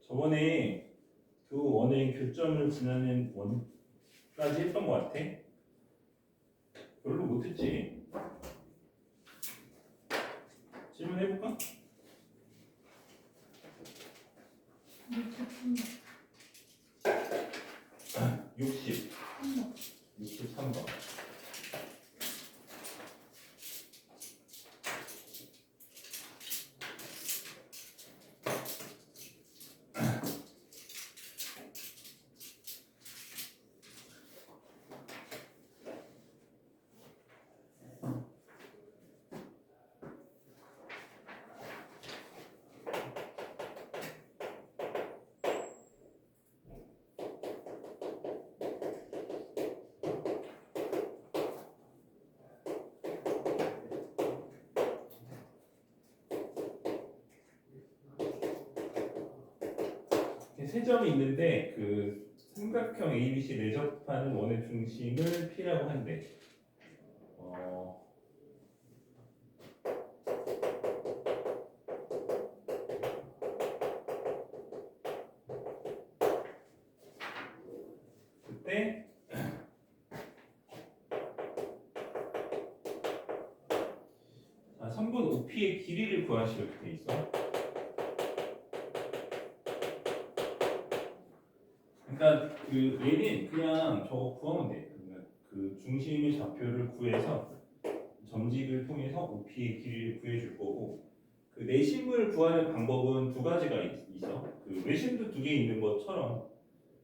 저번에 그 원의 교점을 지나는 원까지 했던 것 같아. 별로 못했지. 질문해볼까? 63번. 세 점이 있는데 그 삼각형 ABC 내접하는 원의 중심을 P라고 한대. 그때 선분 OP의 길이를 구하시오 이렇게 돼 있어. 그러니까 그 얘는 그냥 저거 구하면 돼. 그러니까 그 중심의 좌표를 구해서 점직을 통해서 OP의 길이를 구해줄 거고, 그 내심을 구하는 방법은 두 가지가 있어. 그 외심도 두 개 있는 것처럼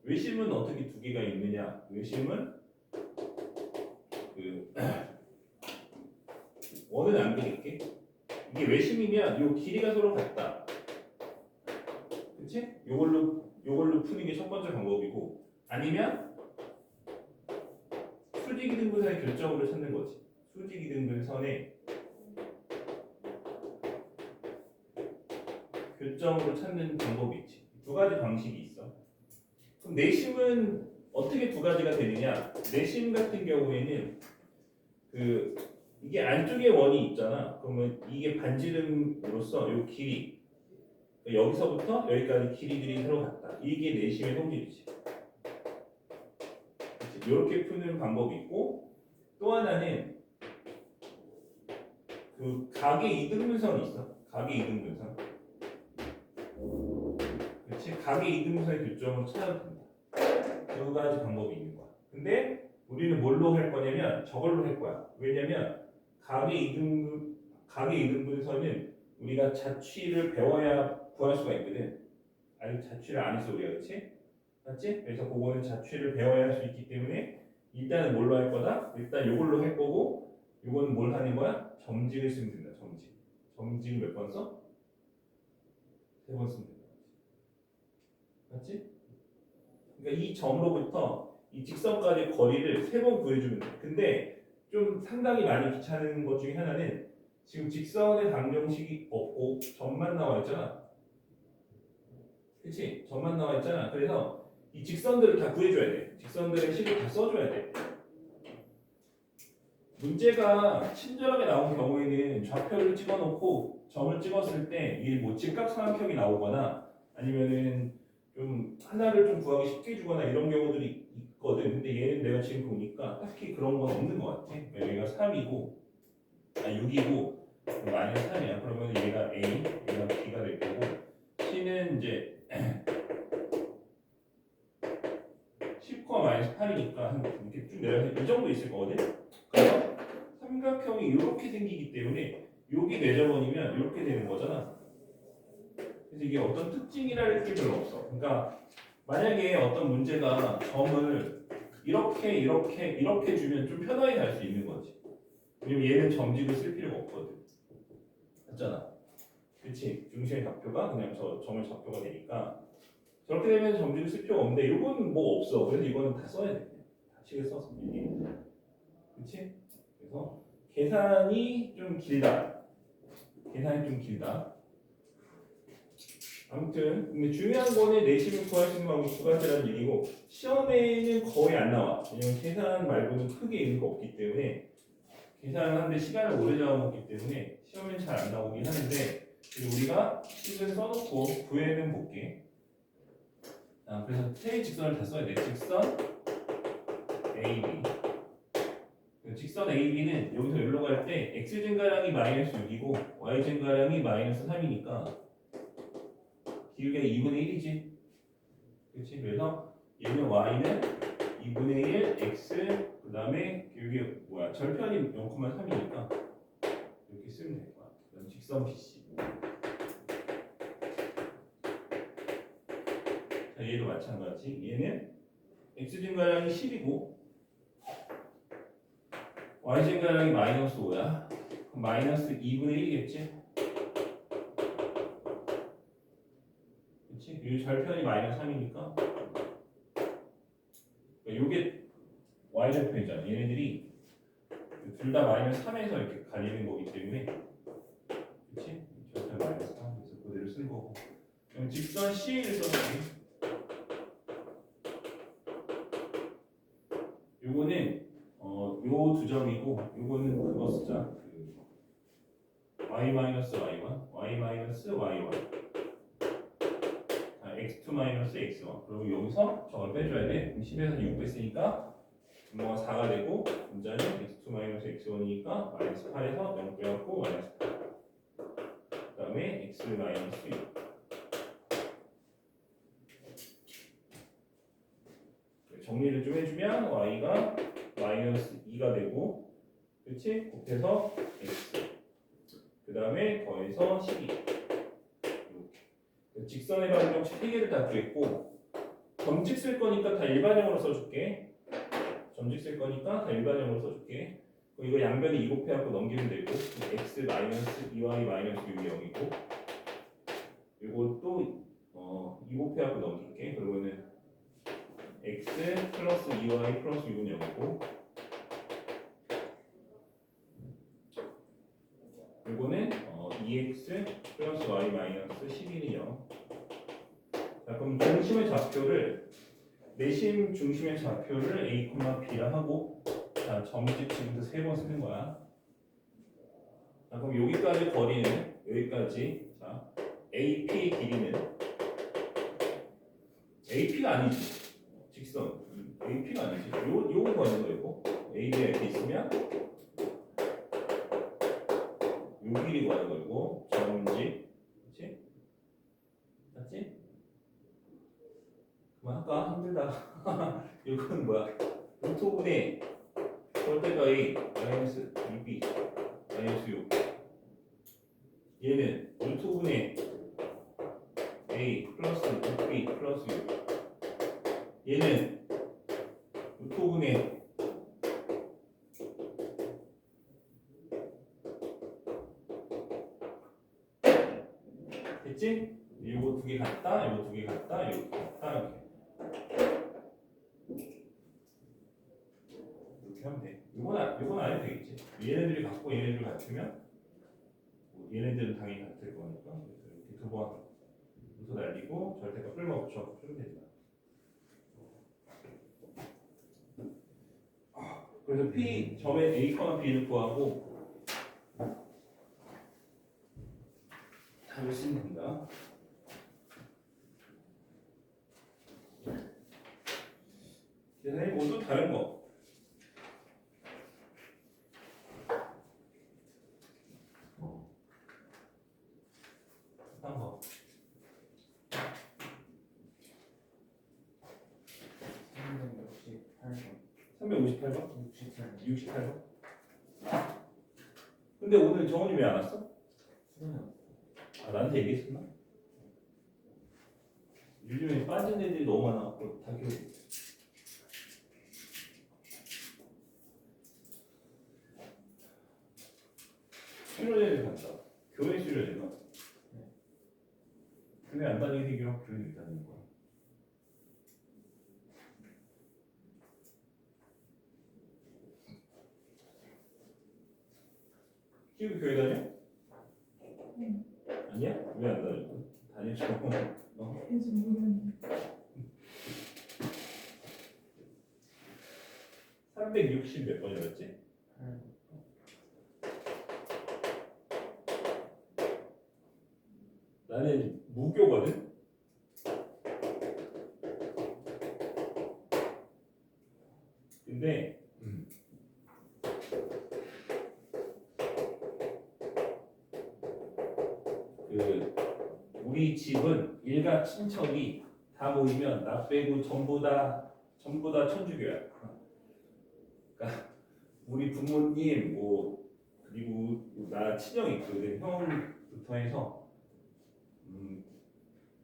외심은 어떻게 두 개가 있느냐? 외심은 그 원은 안 그릴게. 이게 외심이면 요 길이가 서로 같다. 그치? 요걸로 푸는 게 첫 번째 방법이고, 아니면 수직이등분선의 결정으로 찾는 거지. 수직이등분선의 교점으로 찾는 방법이 있지. 두 가지 방식이 있어. 그럼 내심은 어떻게 두 가지가 되느냐? 내심 같은 경우에는 이게 안쪽에 원이 있잖아. 그러면 이게 반지름으로서 요 길이, 여기서부터 여기까지 길이들이 서로 같다. 이게 내심의 성질이지. 이렇게 푸는 방법이 있고, 또 하나는 그 각의 이등분선이 있어. 각의 이등분선. 그렇지? 각의 이등분선의 교점을 찾아도 된다. 두 가지 방법이 있는 거야. 근데 우리는 뭘로 할 거냐면 저걸로 할 거야. 왜냐면 각의 이등분선은 우리가 자취를 배워야 구할 수가 있거든. 아직 자취를 안 했어 우리가, 그렇지? 맞지? 그래서 그거는 자취를 배워야 할 수 있기 때문에 일단은 뭘로 할 거다? 일단 요걸로 할 거고, 요거는 뭘 하는 거야? 점직을 쓰면 된다. 점직을 몇 번 써? 3번 쓰면 된다. 맞지? 그러니까 이 점으로부터 이 직선까지 거리를 3번 구해주면 돼. 근데 좀 상당히 많이 귀찮은 것 중에 하나는 지금 직선의 방정식이 없고 점만 나와 있잖아. 그치? 점만 나와 있잖아. 그래서 이 직선들을 다 구해줘야 돼. 직선들의 식을 다 써줘야 돼. 문제가 친절하게 나온 경우에는 좌표를 찍어놓고 점을 찍었을 때 이게 뭐 직각삼각형이 나오거나 아니면은 좀 하나를 좀 구하기 쉽게 주거나 이런 경우들이 있거든. 근데 얘는 내가 지금 보니까 딱히 그런 건 없는 것 같아. 여기가 3이고 6이고 마이너스 3이야. 그러면 얘가 A, 얘가 B가 될 거고, C는 이제 10과 마이너스 8이니까 이렇게 쭉 내려서 이 정도 있을 거거든. 그래서 삼각형이 이렇게 생기기 때문에 여기 내접원이면 이렇게 되는 거잖아. 그래서 이게 어떤 특징이랄 게 별로 없어. 그러니까 만약에 어떤 문제가 점을 이렇게 주면 좀 편하게 갈 수 있는 거지. 왜냐면 얘는 점직을 쓸 필요가 없거든. 맞잖아. 그렇지? 중심의 좌표가 그냥 저 점의 좌표가 되니까 저렇게 되면 점직을 쓸 필요가 없는데 이건 뭐 없어. 그래서 이거는 다 써야 돼. 다 식을 써서 그렇지? 그래서 계산이 좀 길다. 아무튼 근데 중요한 거는 내심을 구할 수 있는 방법이 두 가지라는 얘기고, 시험에는 거의 안 나와. 왜냐면 계산 말고는 크게 의미가 없기 때문에, 계산을 하는데 시간을 오래 잡아먹기 때문에 시험에는 잘 안 나오긴 하는데, 우리가 식을 써놓고 구해는 볼게. 그래서 세 직선을 다 써야 돼. 직선 AB. 직선 AB는 여기서 여기로 갈 때 x 증가량이 마이너스 6이고 y 증가량이 마이너스 3이니까 기울기가 2분의 1이지. 그렇지? 그래서 얘는 y는 2분의 1 x 그 다음에 기울기 뭐야? 절편이 0,3이니까 이렇게 쓰면 될 거야. 그럼 직선 BC. 자, 얘도 마찬가지. 얘는 x 증가량이 10이고 y 증가량이 마이너스 5야. 그럼 마이너스 2분의 1이겠지? 그렇지? 이 절편이 마이너스 3이니까 이게 y 절편이잖아. 얘네들이 둘 다 마이너스 3에서 이렇게 갈리는 거기 때문에 그렇지? 절편 마이너스 3 그래서 그대로 쓴 거고. 그럼 직선 CA를 써볼게. 요거는 요 두 점이고 요거는 그거 쓰자. y 마이너스 y1, y 마이너스 y1, x2 마이너스 x1. 그리고 여기서 저걸 빼줘야 돼. 그럼 10에서 6 뺐으니까 분모가 4가 되고 분자는 x2 마이너스 x1이니까 마이너스 8에서 0 빼갖고 마이너스 8. 그 다음에 x 마이너스 6. 정리를 좀 해주면 y가 마이너스 2가 되고 그렇지? 곱해서 x 그 다음에 더해서 12 이렇게 직선의 방정식 3개를 다 구했고 점직 쓸 거니까 다 일반형으로 써줄게. 점직 쓸 거니까 다 일반형으로 써줄게. 이거 양변에 2 곱해갖고 넘기면 되고 x 마이너스 2y 마이너스 6이 0이고 이것도 2 곱해갖고 넘길게. 그러면은 x 플러스 2y 플러스 6은 0이고 이거는 2x 플러스 y 마이너스 12는 0. 자, 그럼 중심의 좌표를 내심 중심의 좌표를 a, b라 하고 자, 점집 지금부터 3번 쓰는 거야. 자, 그럼 여기까지 거리는 여기까지 자, AP 길이는 AP가 아니지. 직선 AP가 아니지. 요거 거는 거고 AB가 이렇게 있으면 요 길이 구하는 거고 점집 그렇지? 맞지? 그만할까? 힘들다. 이거는 뭐야? 루트 5분의 절대가 A 마이너스 2B 마이너스 6 얘는 루트 5분의 A 플러스 6B 플러스 6 얘는 루트 5분의 됐지? 이거 두 개 같다, 이거 두 개 같다, 이거 같다 이렇게 하면 돼. 이건 안 해도 되겠지. 얘네들이 같고 얘네들 같으면 얘네들은 당연히 같을 거니까 이렇게 두 번 루트 날리고 절대값 끌어 붙여 주면 됩니다. 그래서 P 점의 A, B를 구하고 답을 쓰면 됩니다. 계산이 모두 다른 거. 한 거. 358번? 68번? 근데 오늘 정원이 왜 안 왔어? 아, 나한테 얘기했었나? 요즘에 빠진 애들이 너무 많아갖고 다 기억이 수련회를 간다. 교회 수련회가? 교회 안 다니게 되기로 교회 다니는 거야. 키우 교회 다녀? 응. 아니야? 왜 안 다녀? 다니죠. 왠지 모르겠는데. 360 몇 번이었지? 나는 무교거든? 근데 그 우리 집은 일가 친척이 다 모이면 나 빼고 전부 다 천주교야. 그러니까 우리 부모님 뭐 그리고 나 친형 있거든. 형부터 해서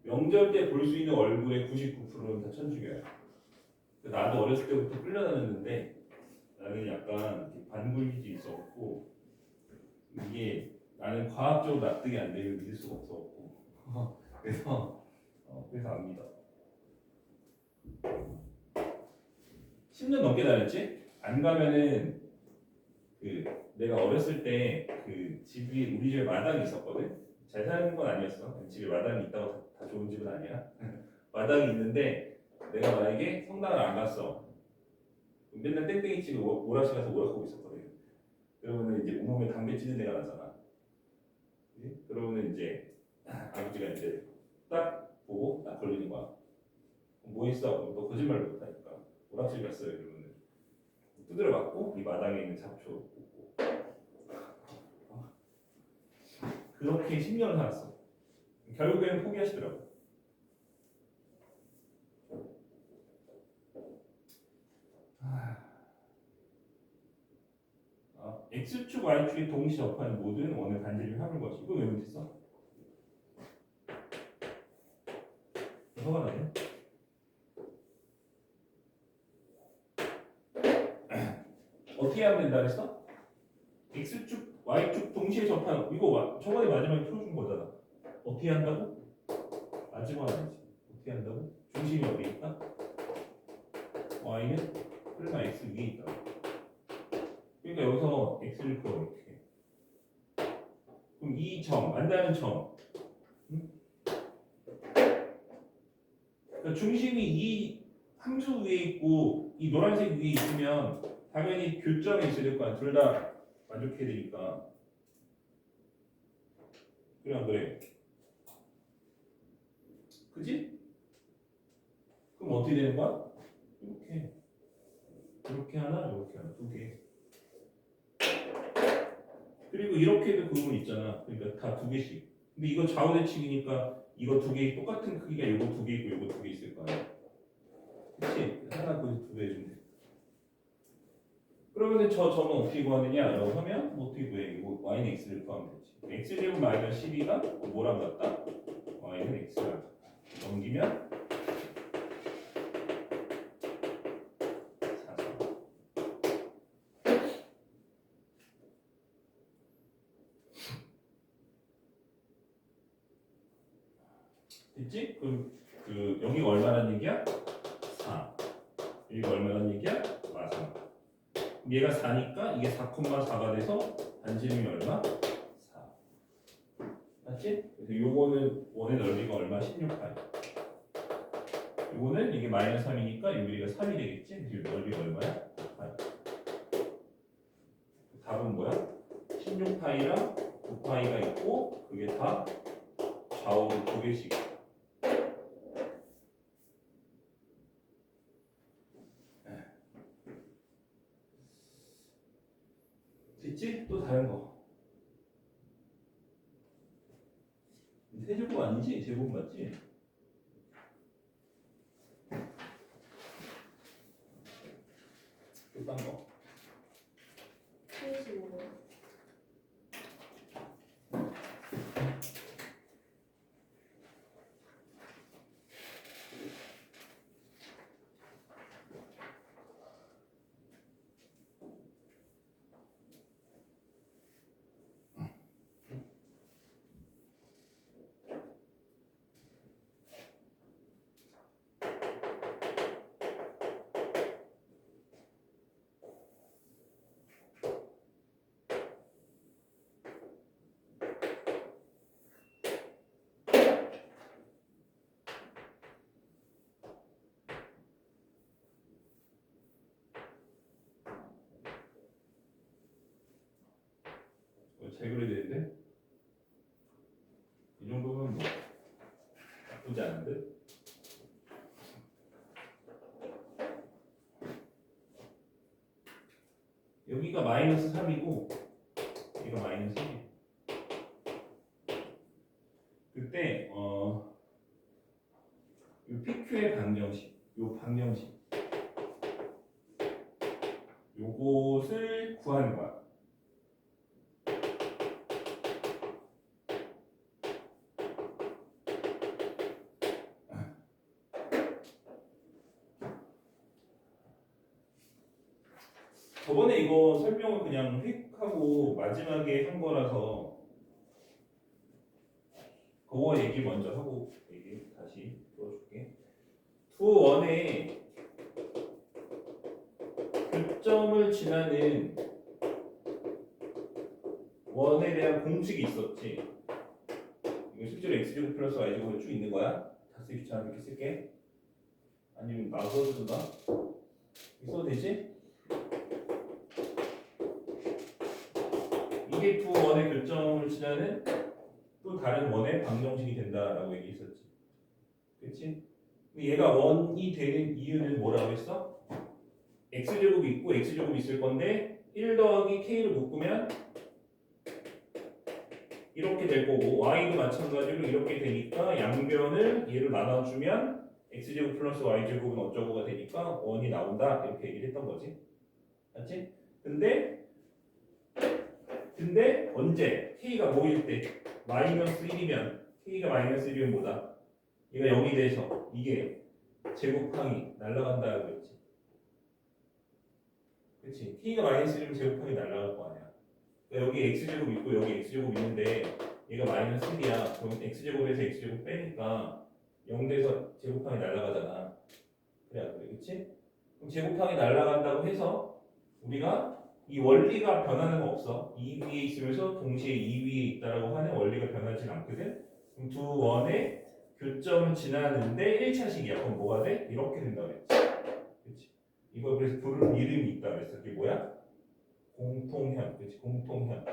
명절 때 볼 수 있는 얼굴의 99%는 다 천주교야. 나도 어렸을 때부터 끌려다녔는데 나는 약간 반불기질이 있었고 이게 나는 과학적으로 납득이 안 되면 믿을 수가 없었고 그래서 안 믿어. 10년 넘게 다녔지? 안 가면은 그 내가 어렸을 때 그 집이 우리 집에 마당이 있었거든. 잘 사는 건 아니었어. 집에 마당이 있다고 다 좋은 집은 아니야. 마당이 있는데 내가 만약에 성당을 안 갔어. 맨날 땡땡이 치고 오락실 가서 오락하고 있었거든. 그러면은 이제 온몸에 담배 찌는 데가 나잖아. 그치? 그러면은 이제 아버지가 이제 딱 보고 딱 걸리는 거야. 뭐 했어? 너 거짓말 못하니까 오락실 갔어요. 이러면은 두드려 맞고 이 마당에 있는 잡초 뽑고 그렇게 10년을 살았어. 결국에는 포기하시더라고. X축, Y축이 동시 접하는 모든 원의 반지름이 합을 것이. 이거 왜 못했어? 화가 나네. 어떻게 하면 된다 그랬어? X축, Y축 동시에 접하는 이거 저번에 마지막에 풀어준 거잖아. 어떻게 한다고? 마지막 아니지. 어떻게 한다고? 중심이 어디 있다? Y는 플마 X 위에 있다. 그러니까 여기서 X를 그어 이렇게. 그럼 이 점, 만나는 점. 응? 그러니까 중심이 이 함수 위에 있고 이 노란색 위에 있으면 당연히 교점이 있어야 될 거 아니야. 둘 다 만족해야 되니까. 그래 안 그래? 그지? 그럼 어떻게 되는 거야? 이렇게 하나, 이렇게 하나, 두 개. 그리고 이렇게도 그음은 있잖아. 그러니까 다 두 개씩. 근데 이거 좌우대칭이니까 이거 두 개 똑같은 크기가 이거 두 개 있고 이거 두 개 있을 거 아니야. 그치? 하나 거기서 두배 해주면 돼. 그러면 저 점은 어떻게 구하느냐라고 하면 뭐 어떻게 구해? 이거 y는 x를 구하면 되지. x제곱 마이너스 12가 뭐랑 같다? y는 x랑 같다. 넘기면 4. 됐지? 그럼 그 여기가 얼마란 얘기야? 4. 여기가 얼마란 얘기야? 맞아. 얘가 4니까 이게 4,4가 돼서 반지름이 얼마? 4. 맞지? 그래서 요거는 원의 넓이가 얼마? 16파이. 요거는 이게 마이너스 3이니까 여기가 3이 되겠지? 그래서 넓이가 얼마야? 9파이. 답은 뭐야? 16파이랑 9파이가 있고 그게 다 좌우로 두 개씩. 됐지? 또 다른 거. 세제곱 아니지? 제곱 맞지? 또 딴 거. 75번. 잘 그려야 되는데? 이 정도면 뭐 나쁘지 않은데? 여기가 마이너스 3이고 여기가 마이너스 1이에요. 그때 요 PQ의 방정식, 요 방정식 요것을 구하는 거야. 저번에 이거 설명을 그냥 휙 하고 마지막에 한 거라서 그거 얘기 먼저 하고 얘기 다시 풀어줄게. 두 원의 교점을 지나는 원에 대한 공식이 있었지. 이거 실제로 x제곱 플러스 y제곱이 쭉 있는 거야. 다 쓰기 귀찮아 이렇게 쓸게. 아니면 나서 쓰든가. 써도 되지? 이게 두 원의 교점을 지나는 또 다른 원의 방정식이 된다라고 얘기했었지. 그렇지? 얘가 원이 되는 이유는 뭐라고 했어? x제곱이 있고 x제곱이 있을 건데 1 더하기 k를 묶으면 이렇게 될 거고 y도 마찬가지로 이렇게 되니까 양변을 얘로 나눠주면 x제곱 플러스 y제곱은 어쩌고가 되니까 원이 나온다 이렇게 얘기를 했던 거지. 맞지? 근데 언제 k가 뭐일 때 마이너스 1이면 k가 마이너스 1이면 뭐다? 얘가 0이 돼서 이게 제곱항이 날아간다고 했지. 그렇지? k가 마이너스 1이면 제곱항이 날아갈 거 아니야. 그러니까 여기 x제곱 있고 여기 x제곱 있는데 얘가 마이너스 1이야. 그럼 x제곱에서 x제곱 빼니까 0 돼서 제곱항이 날아가잖아. 그래, 그렇지? 그럼 제곱항이 날아간다고 해서 우리가 이 원리가 변하는 거 없어. 이 위에 있으면서 동시에 이 위에 있다라고 하는 원리가 변하지 않거든. 그럼 두 원의 교점을 지나는데 1차식이야. 그럼 뭐가 돼? 이렇게 된다 그랬지. 그렇지? 이거 그래서 부르는 이름이 있다 그랬어. 그게 뭐야? 공통현. 그렇지? 공통현.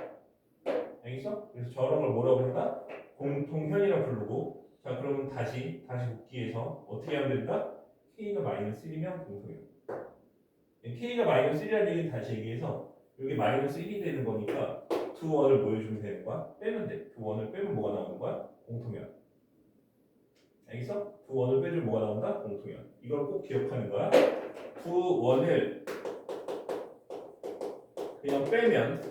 알겠어? 그래서 저런 걸 뭐라고 한다? 공통현이라고 부르고. 자, 그러면 다시 복귀해서 어떻게 하면 된다? k가 마이너스 1이면 공통현. k가 마이너스 1이라는 얘기는 다시 얘기해서 여기 마이너스 1이 되는 거니까 두 원을 뭐 해주면 되는 거야? 빼면 돼. 두 원을 빼면 뭐가 나오는 거야? 공통현. 알겠어? 두 원을 빼주면 뭐가 나온다? 공통현. 이걸 꼭 기억하는 거야. 두 원을 그냥 빼면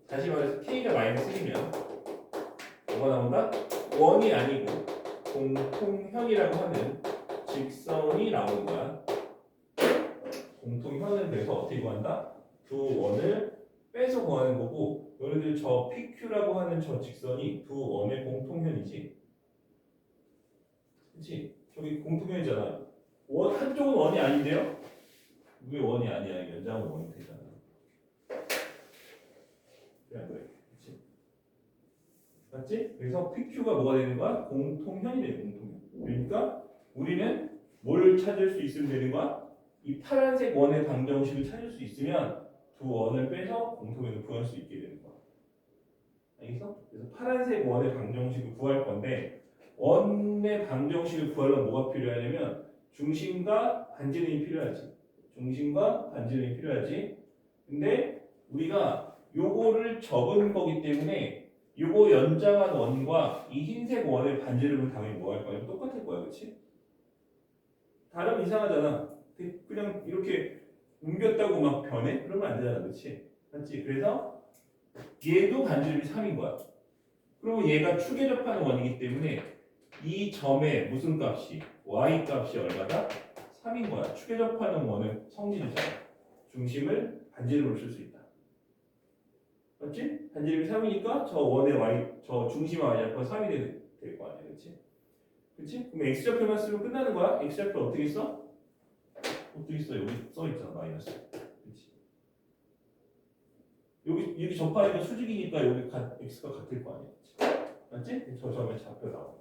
다시 말해서 k가 마이너스 1이면 뭐가 나온다? 원이 아니고 공통현이라고 하는 직선이 나오는 거야. 공통현은 그래서 어떻게 구한다? 두 원을 빼서 구하는 거고 너희들 저 PQ라고 하는 저 직선이 두 원의 공통현이지. 그치? 저기 공통현이잖아. 한쪽은 원이 아닌데요? 왜 원이 아니야? 연장은 원이 되잖아. 그래, 그래. 그치? 맞지? 그래서 PQ가 뭐가 되는 거야? 공통현이 되는 공통현. 그러니까 우리는 뭘 찾을 수 있으면 되는 거야? 이 파란색 원의 방정식을 찾을 수 있으면 두 원을 빼서 공통현을 구할 수 있게 되는 거야. 알겠어? 그래서 파란색 원의 방정식을 구할 건데 원의 방정식을 구하려면 뭐가 필요하냐면 중심과 반지름이 필요하지. 중심과 반지름이 필요하지. 근데 우리가 요거를 적은 거기 때문에 요거 연장한 원과 이 흰색 원의 반지름은 당연히 뭐 할 거야? 똑같을 거야. 그렇지? 다르면 이상하잖아. 그냥 이렇게 옮겼다고 막 변해? 그러면 안 되잖아. 그렇지? 맞지? 그래서 얘도 반지름이 3인 거야. 그리고 얘가 축에 접하는 원이기 때문에 이 점의 무슨 값이 y 값이 얼마다? 3인 거야. 축에 접하는 원은 성질이잖아. 중심을 반지름으로 쓸 수 있다. 맞지? 반지름이 3이니까 저 원의 y, 저 중심의 y 값 3이 될 거 아니야. 그렇지? 그렇지? 그럼 x좌표만 쓰면 끝나는 거야. x좌표 어떻게 써? 어떻게 써? 여기 써 있잖아. 마이너스. 그렇지? 여기 접하니까 수직이니까 여기 x가 같을 거 아니야. 그렇지? 맞지? 저 점에 좌표 나와.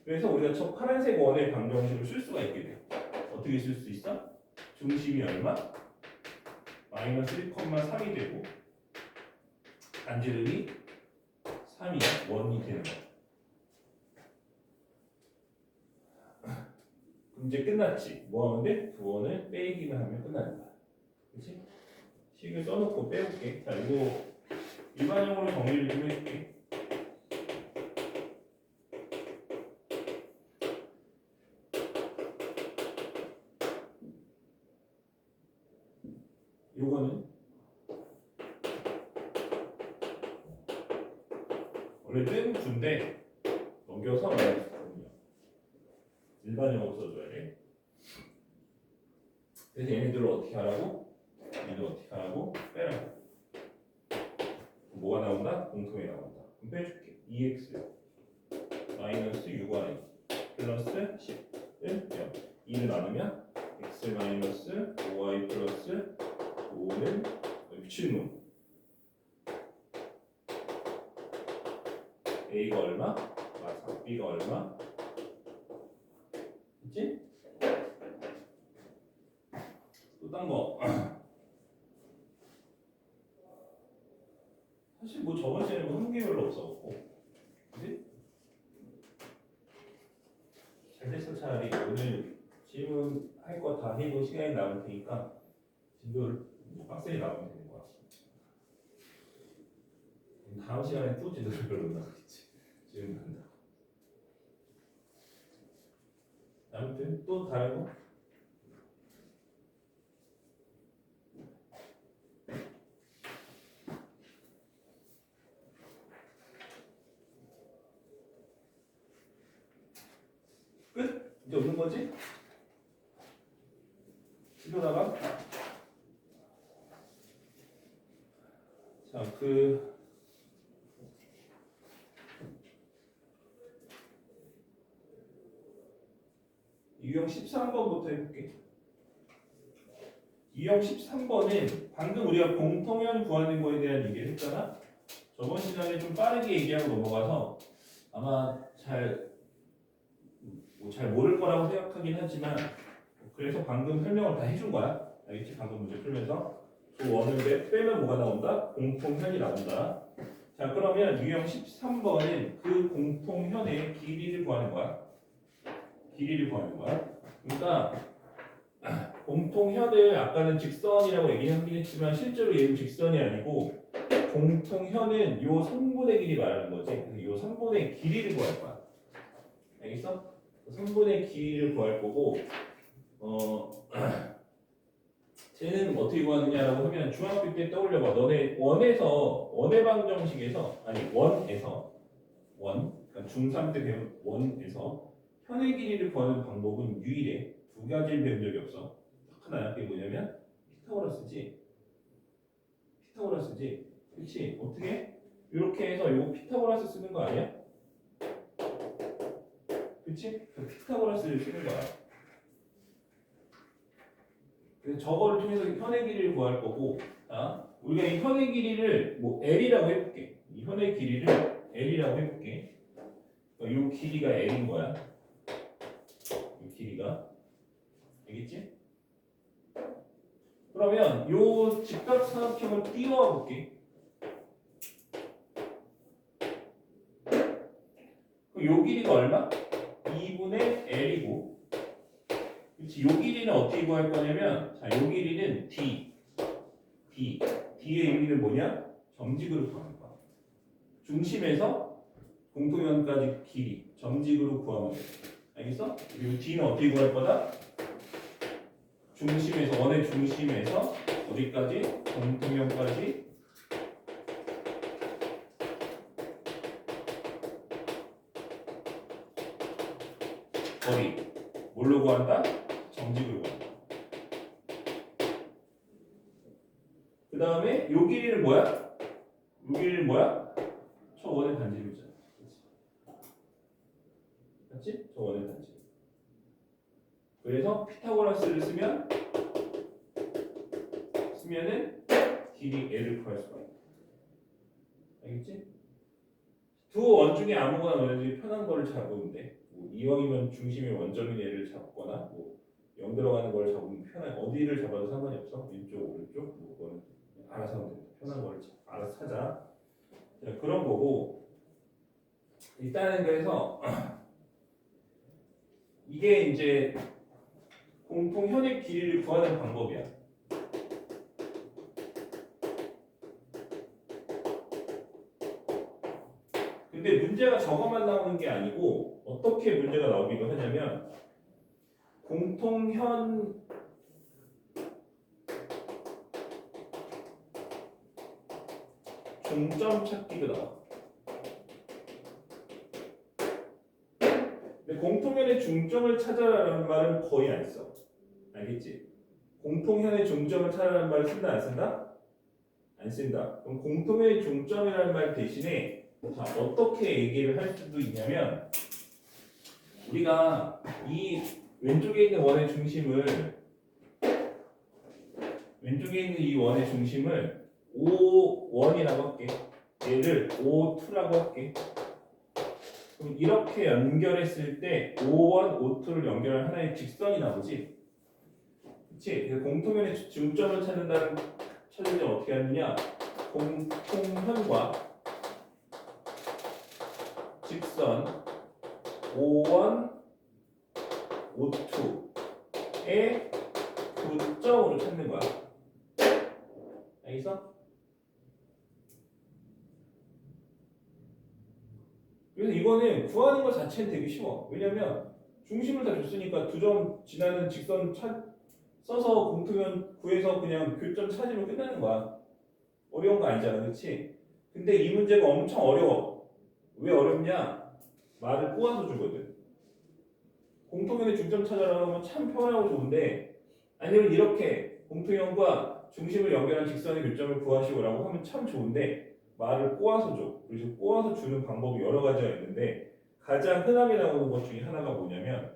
그래서 우리가 저 파란색 원의 방정식을 쓸 수가 있게 돼. 어떻게 쓸 수 있어? 중심이 얼마? 마이너스 1,3이 되고 반지름이 3이 원이 되는 거야. 그럼 이제 끝났지. 뭐 하면 돼? 두 원을 빼기만 하면 끝나는 거야. 그렇지? 식을 써놓고 빼볼게. 자, 이거 일반형으로 정리를 좀 해줄게. 요거는 원래 뜬 구인데 넘겨서 말했거든요. 일반형으로 써줘야 돼. 그래서 얘네들을 어떻게 하라고? 얘네들 어떻게 하라고? 빼라고. 뭐가 나온다? 공통이 나온다. 그럼 빼줄게. 2x 마이너스 6y 플러스 10은 0. 2를 나누면 x 마이너스 5y 플러스 5는 미친놈. a가 얼마? 맞아. b가 얼마? 그치? 또 딴 거. 사실 뭐 저번 시간에 뭐 한계 별로 없어갖고. 그치? 잘 됐어. 차라리 오늘 질문 할 거 다 해도 시간이 남을 테니까 진도를 뭐 빡세게 나오면 되는 거야. 다음 시간에 또 진도를 별로 못 나가겠지. 지금 한다. 아무튼 또 다른 거? 끝? 이제 없는 거지? 이러다가 자, 유형 13번부터 해볼게. 유형 13번은 방금 우리가 공통현 구하는 거에 대한 얘기를 했잖아. 저번 시간에 좀 빠르게 얘기하고 넘어가서 아마 잘 모를 거라고 생각하긴 하지만 그래서 방금 설명을 다 해준 거야. 알겠지? 방금 문제 풀면서 그 원을 빼면 뭐가 나온다? 공통현이 나온다. 자, 그러면 유형 13번은 그 공통현의 길이를 구하는 거야. 길이를 구하는 거야. 그러니까 공통현을 아까는 직선이라고 얘기하긴 했지만 실제로 얘는 직선이 아니고 공통현은 요 선분의 길이 말하는 거지. 요 선분의 길이를 구할 거야. 알겠어? 선분의 길이를 구할 거고 쟤는 어떻게 구하느냐라고 하면 중학교 때 떠올려봐. 너네 원의 방정식에서 그러니까 중3 때 배운 원에서 현의 길이를 구하는 방법은 유일해. 두 가지를 배운 적이 없어. 딱 하나야. 그게 뭐냐면 피타고라스지. 그렇지? 어떻게? 이렇게 해서 이거 피타고라스 쓰는 거 아니야? 그렇지? 그 피타고라스를 쓰는 거야. 그래서 저거를 통해서 현의 길이를 구할 거고, 우리가 이 현의 길이를 뭐 L이라고 해볼게. 이 현의 길이를 L이라고 해볼게. 이 길이가 L인 거야. 이 길이가. 알겠지? 그러면 요 직각삼각형을 띄워 볼게. 요 길이가 얼마? 2분의 L이고, 그렇지? 요 길이는 어떻게 구할 거냐면, 자, 요 길이는 D의 의미는 뭐냐? 점직으로 구하는 거야. 중심에서 공통현까지 길이, 점직으로 구하면 돼. 알겠어? 그리고 D는 어떻게 구할 거다? 중심에서, 원의 중심에서 어디까지? 공통현까지 거리. 뭘로 구한다? 점직으로 구한다. 그 다음에 요 길이는 뭐야? 요 길이는 뭐야? 저 원의 반지름이잖아. 맞지? 저 원의 반지름. 그래서 피타고라스를 쓰면은 길이 L을 구할 수가 있다. 알겠지? 두 원 중에 아무거나 너네들이 편한 거를 잡으면 돼. 뭐 이왕이면 중심이 원점인 L을 잡거나 뭐 0 들어가는 걸 잡으면 편한 어디를 잡아도 상관이 없어. 왼쪽, 오른쪽, 뭐 그거는 알아서 하면 된다. 편한 거를 알아서 찾아. 자, 그런 거고 일단은 그래서 이게 이제 공통현의 길이를 구하는 방법이야. 문제가 저것만 나오는 게 아니고 어떻게 문제가 나오기도 하냐면 공통현 중점 찾기도 나와. 근데 공통현의 중점을 찾아라는 말은 거의 안 써. 알겠지? 공통현의 중점을 찾아라는 말을 쓴다 안 쓴다? 안 쓴다. 그럼 공통현의 중점이라는 말 대신에 자, 어떻게 얘기를 할 수도 있냐면 우리가 이 왼쪽에 있는 원의 중심을 O1이라고 할게. 얘를 O2라고 할게. 그럼 이렇게 연결했을 때 O1, O2를 연결한 하나의 직선이 나오지. 그치? 그래서 공통현의 중점을 찾으려면 어떻게 하느냐? 공통현과 직선 O1, O2의 교점으로 찾는 거야. 알겠어? 그래서 이거는 구하는 것 자체는 되게 쉬워. 왜냐면 중심을 다 줬으니까 두 점 지나는 직선 써서 공통현 구해서 그냥 교점 찾으면 끝나는 거야. 어려운 거 아니잖아, 그렇지? 근데 이 문제가 엄청 어려워. 왜 어렵냐? 말을 꼬아서 주거든. 공통현의 중점 찾아라 하면 참 편하고 좋은데 아니면 이렇게 공통현과 중심을 연결한 직선의 교점을 구하시오라고 하면 참 좋은데 말을 꼬아서 줘. 그래서 꼬아서 주는 방법이 여러 가지가 있는데 가장 흔하게 나오는 것 중에 하나가 뭐냐면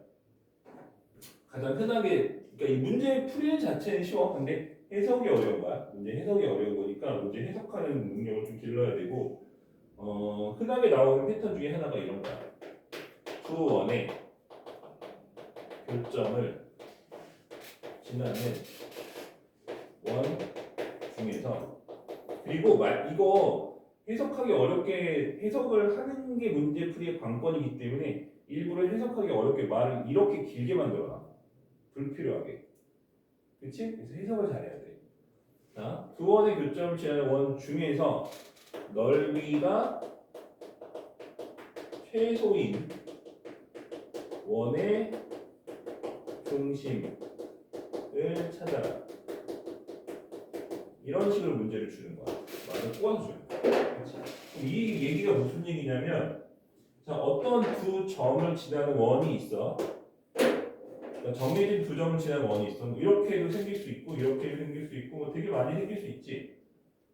가장 흔하게 그러니까 이 문제 풀이는 자체는 쉬워. 근데 해석이 어려운 거야. 문제 해석이 어려운 거니까 문제 해석하는 능력을 좀 길러야 되고 흔하게 나오는 패턴 중에 하나가 이런 거야. 두 원의 교점을 지나는 원 중에서 그리고 이거 해석하기 어렵게 해석을 하는 게 문제 풀이의 관건이기 때문에 일부러 해석하기 어렵게 말을 이렇게 길게 만들어놔. 불필요하게. 그치? 그래서 해석을 잘해야 돼. 자, 두 원의 교점을 지나는 원 중에서 넓이가 최소인 원의 중심을 찾아라. 이런 식으로 문제를 주는 거야. 말을 꼬아서 주는 거야. 그치? 그럼 이 얘기가 무슨 얘기냐면 자, 어떤 두 점을 지나는 원이 있어. 그러니까 정해진 두 점을 지나는 원이 있어. 뭐 이렇게도 생길 수 있고 이렇게도 생길 수 있고 뭐 되게 많이 생길 수 있지.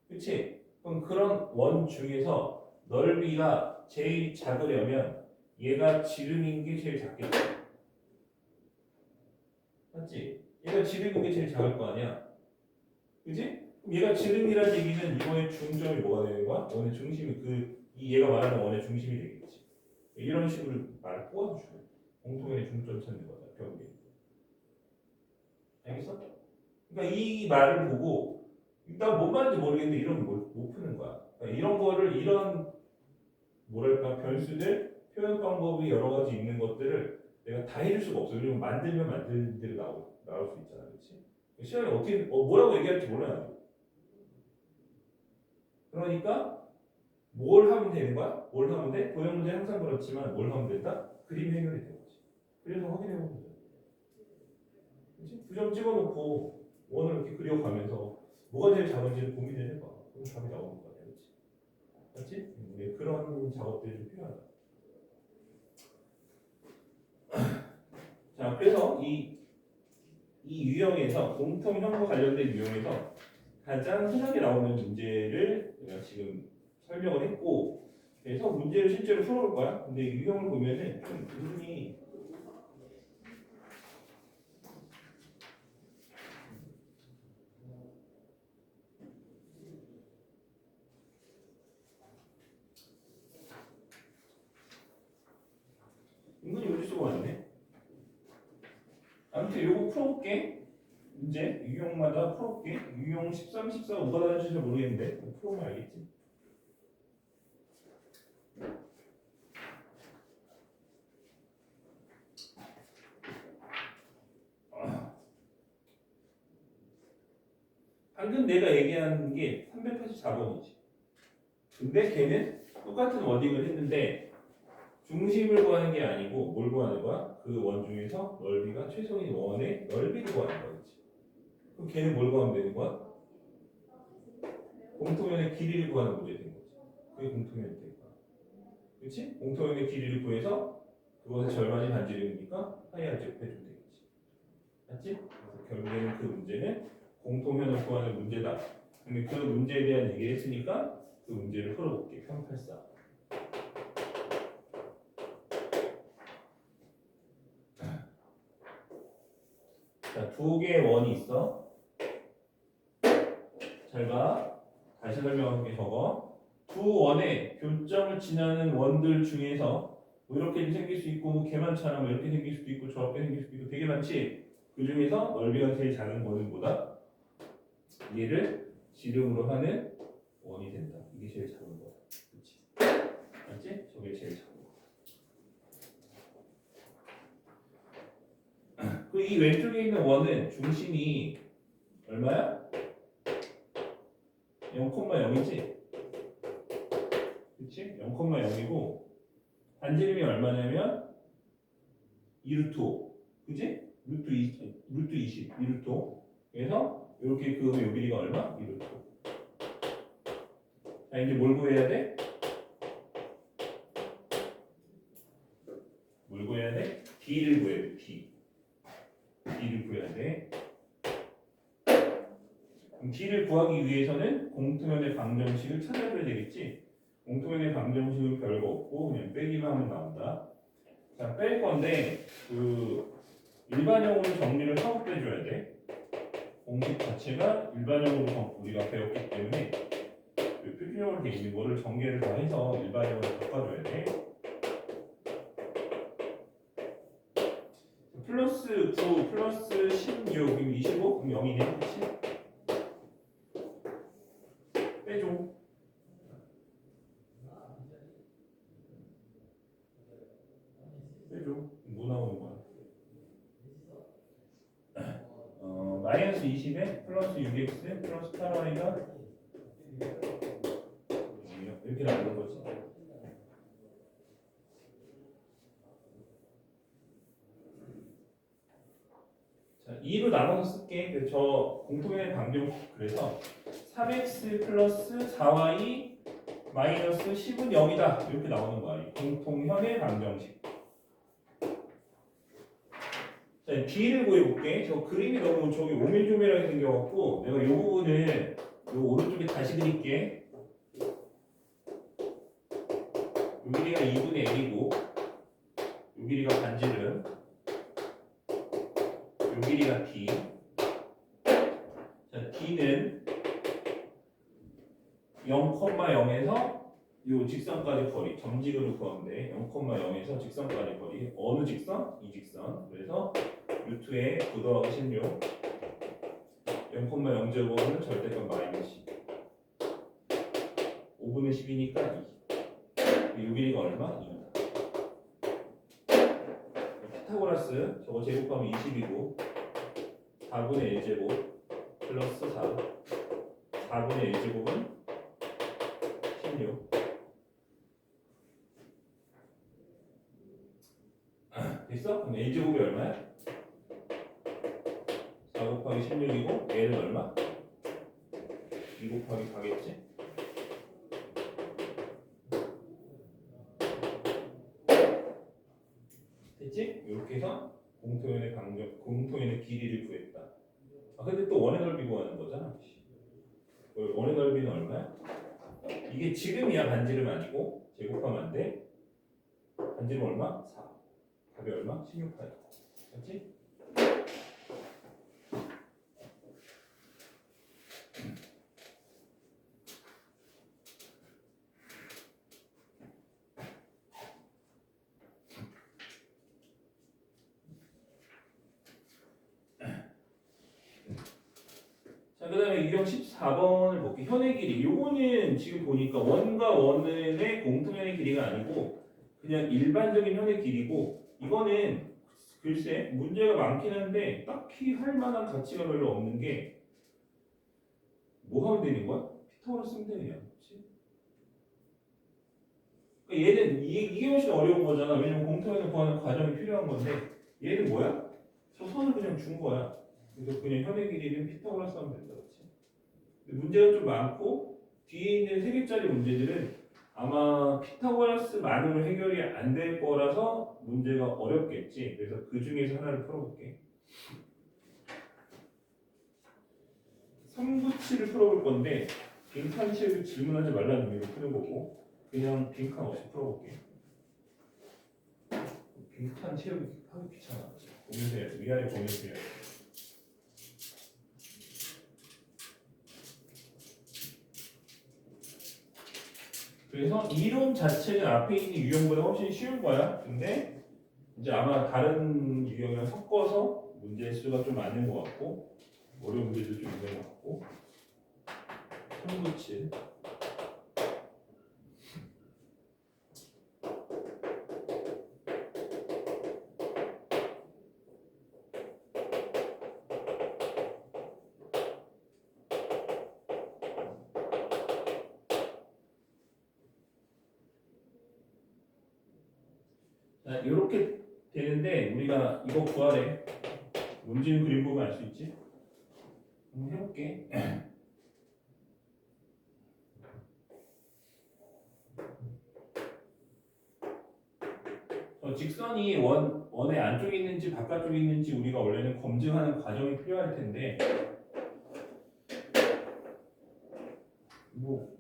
그치? 그럼 그런 원 중에서 넓이가 제일 작으려면 얘가 지름인 게 제일 작겠지. 맞지? 얘가 지름인 게 제일 작을 거 아니야. 그지? 그럼 얘가 지름이라는 얘기는 이거의 중점이 뭐가 되는 거야? 원의 중심이 얘가 말하는 원의 중심이 되겠지. 이런 식으로 말을 꼬아주고 공통의 중점 찾는 거다. 결국에. 알겠어? 그러니까 이 말을 보고 일단 뭔 말인지 모르겠는데 이런 걸 못 푸는 거야. 그러니까 이런 거를 이런 뭐랄까 변수들 표현 방법이 여러 가지 있는 것들을 내가 다 해줄 수가 없어. 그리고 만들면 만든 대로 나올 수 있잖아, 그렇지? 시간에 어떻게 뭐라고 얘기할지 몰라. 그러니까 뭘 하면 되는 거야? 뭘 하면 돼? 도형 문제 항상 그렇지만 뭘 하면 된다? 그림 해결이 되는 거지. 그래서 확인해 보면 돼. 그렇지? 두 점 찍어놓고 원을 이렇게 그려가면서 뭐가 제일 작은지 고민을 해봐. 그럼 답이 나오는 거야, 그렇지? 그렇지? 그런 작업들이 좀 필요하다. 자, 그래서 이 유형에서 공통형과 관련된 유형에서 가장 흔하게 나오는 문제를 내가 지금 설명을 했고, 그래서 문제를 실제로 풀어볼 거야. 근데 유형을 보면은 좀 그림이 은근히 문제 쓰고 왔네. 아무튼 이거 풀어볼게. 문제 유형마다 풀어볼게. 유형 13, 14 뭐가 다른지 잘 모르겠는데 풀어보면 알겠지. 방금 내가 얘기한 게 384번이지. 근데 걔는 똑같은 워딩을 했는데 중심을 구하는 게 아니고 뭘 구하는 거야? 그 원 중에서 넓이가 최소인 원의 넓이를 구하는 거지. 그럼 걔는 뭘 구하면 되는 거야? 공통연의 길이를 구하는 문제 되는 거지. 그게 공통연의 되는 거야. 그렇지? 공통연의 길이를 구해서 그것의 절반이 반지름이니까 파이를 제곱해 주면 되겠지. 맞지? 그래서 결국에는 그 문제는 공통연을 구하는 문제다. 근데 그 문제에 대한 얘기를 했으니까 그 문제를 풀어볼게. 384. 자, 두 개의 원이 있어. 잘 봐. 다시 설명할게. 적어. 두 원의 교점을 지나는 원들 중에서 뭐 이렇게 생길 수 있고 뭐 개만처럼 뭐 이렇게 생길 수도 있고 저렇게 생길 수도 있고 되게 많지. 그 중에서 넓이가 제일 작은 원은 뭐다? 얘를 지름으로 하는 원이 된다. 이게 제일 작은 거야. 그렇지? 맞지? 저게 제일 작은 거. 그 이 왼쪽에 있는 원은 중심이 얼마야? 0,0이지? 그치? 0,0이고 반지름이 얼마냐면 2루트 5 그치? 루트 20 2루트 5 그래서 이렇게 그으면 요 길이가 얼마? 2루트 5 자 이제 뭘 구해야 돼? 뭘 구해야 돼? D를 구해야 돼 D를 구해야 돼. 그럼 D를 구하기 위해서는 공통연의 방정식을 찾아줘야 되겠지? 공통연의 방정식은 별거 없고 그냥 빼기만 하면 나온다. 자, 뺄 건데 그 일반형으로 정리를 하고 빼줘야 돼. 공식 자체가 일반형으로 우리가 배웠기 때문에 그 표준형으로 되어 있는 거를 전개를 다 해서 일반형으로 바꿔줘야 돼. 플러스 9 플러스 16 그럼 25 그럼 0이네. 그치? 빼줘. 빼줘. 뭐 나오는 거야? 마이너스 20에 플러스 6x 플러스 8y가 이렇게 나오는 거지. 자, 2로 나눠서 쓸게. 그래서 저 공통의 방정식 그래서 3x 플러스 4y 마이너스 10은 0이다. 이렇게 나오는 거야. 이 공통현의 방정식. 자, D를 구해볼게. 저 그림이 너무 저기 오밀조밀하게 생겨갖고 내가 이 부분을 요 오른쪽에 다시 그릴게. 요 길이가 2분의 1이고 요 길이가 반지름 요 길이가 D. 자, D는 0,0에서 요 직선까지 거리 점직으로 구하면 돼. 0,0에서 직선까지 거리 어느 직선? 이 직선. 그래서 루트에 9 더하기 16 0,0제곱은 절대값 마이너스 10 5분의 10이니까 2 요 길이가 얼마? 2다. 피타고라스 저거 제곱하면 20이고 4분의 1제곱 플러스 4 4분의 1제곱은 16 됐어? 그럼 A제곱이 얼마야? 4 곱하기 16이고 얘는 얼마? 2 곱하기 4겠지? 됐지? 이렇게 해서 공통연의 길이를 구했다. 아 근데 또 원의 넓이 구하는 거잖아. 원의 넓이는 얼마야? 이게 지름이야 반지름 아니고 제곱하면 안 돼. 반지름 얼마? 4. 답이 얼마? 16파이. 맞지? 자, 그 다음에 유형 14번을 볼게. 현의 길이. 요거는 지금 보니까 원과 원의 공통현의 길이가 아니고 그냥 일반적인 현의 길이고 이거는 글쎄 문제가 많긴 한데 딱히 할 만한 가치가 별로 없는 게 뭐 하면 되는 거야? 피타고라스 쓰면 되냐? 그치? 그러니까 얘는 이게 훨씬 어려운 거잖아. 왜냐면 공통에서 구하는 과정이 필요한 건데 얘는 뭐야? 저 선을 그냥 준 거야. 그래서 그냥 현의 길이는 피타고라스 하면 된다, 그렇지? 문제가 좀 많고 뒤에 있는 세 개짜리 문제들은 아마 피타고라스만으로 해결이 안 될 거라서 문제가 어렵겠지. 그래서 그 중에서 하나를 풀어볼게. 397을 풀어볼 건데 빈칸 채우기 질문하지 말라는 의미로 푸는 거고 그냥 빈칸 없이 풀어볼게. 빈칸 채우기 하기 귀찮아. 보면서 해야지. 위아래 보면서 해야지. 그래서 이론 자체는 앞에 있는 유형보다 훨씬 쉬운 거야. 근데 이제 아마 다른 유형이랑 섞어서 문제 수가 좀 많은 것 같고 어려운 문제도 좀 있는 것 같고 397 자, 이렇게 되는데 우리가 이거 구하래. 문제는 그림 보면 알 수 있지? 한번 해볼게. 직선이 원의 안쪽에 있는지 바깥쪽에 있는지 우리가 원래는 검증하는 과정이 필요할 텐데 뭐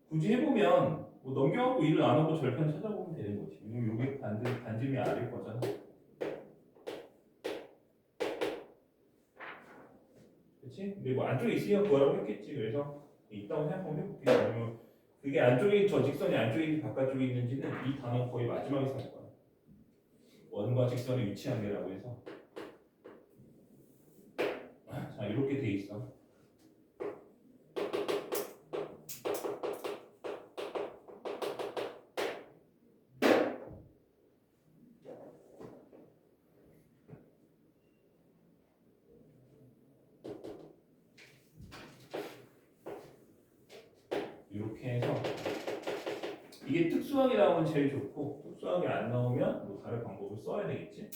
굳이 해보면 뭐 넘겨갖고 일을 안 하고 절편 찾아보면 되는 거지. 왜냐면 여기 반지름이 아래일 거잖아. 그렇지? 근데 뭐 안쪽에 있으니까 그거라고 했겠지. 그래서 있다고 생각하면 해볼게. 왜냐면 그게 안쪽에 저 직선이 안쪽에 있는지 바깥쪽에 있는지는 이 단어 거의 마지막에 살 거야. 원과 직선의 위치 관계라고 해서 자 이렇게 돼 있어. 이렇게 해서 이게 특수항이 나오면 제일 좋고 특수항이 안 나오면 뭐 다른 방법을 써야 되겠지.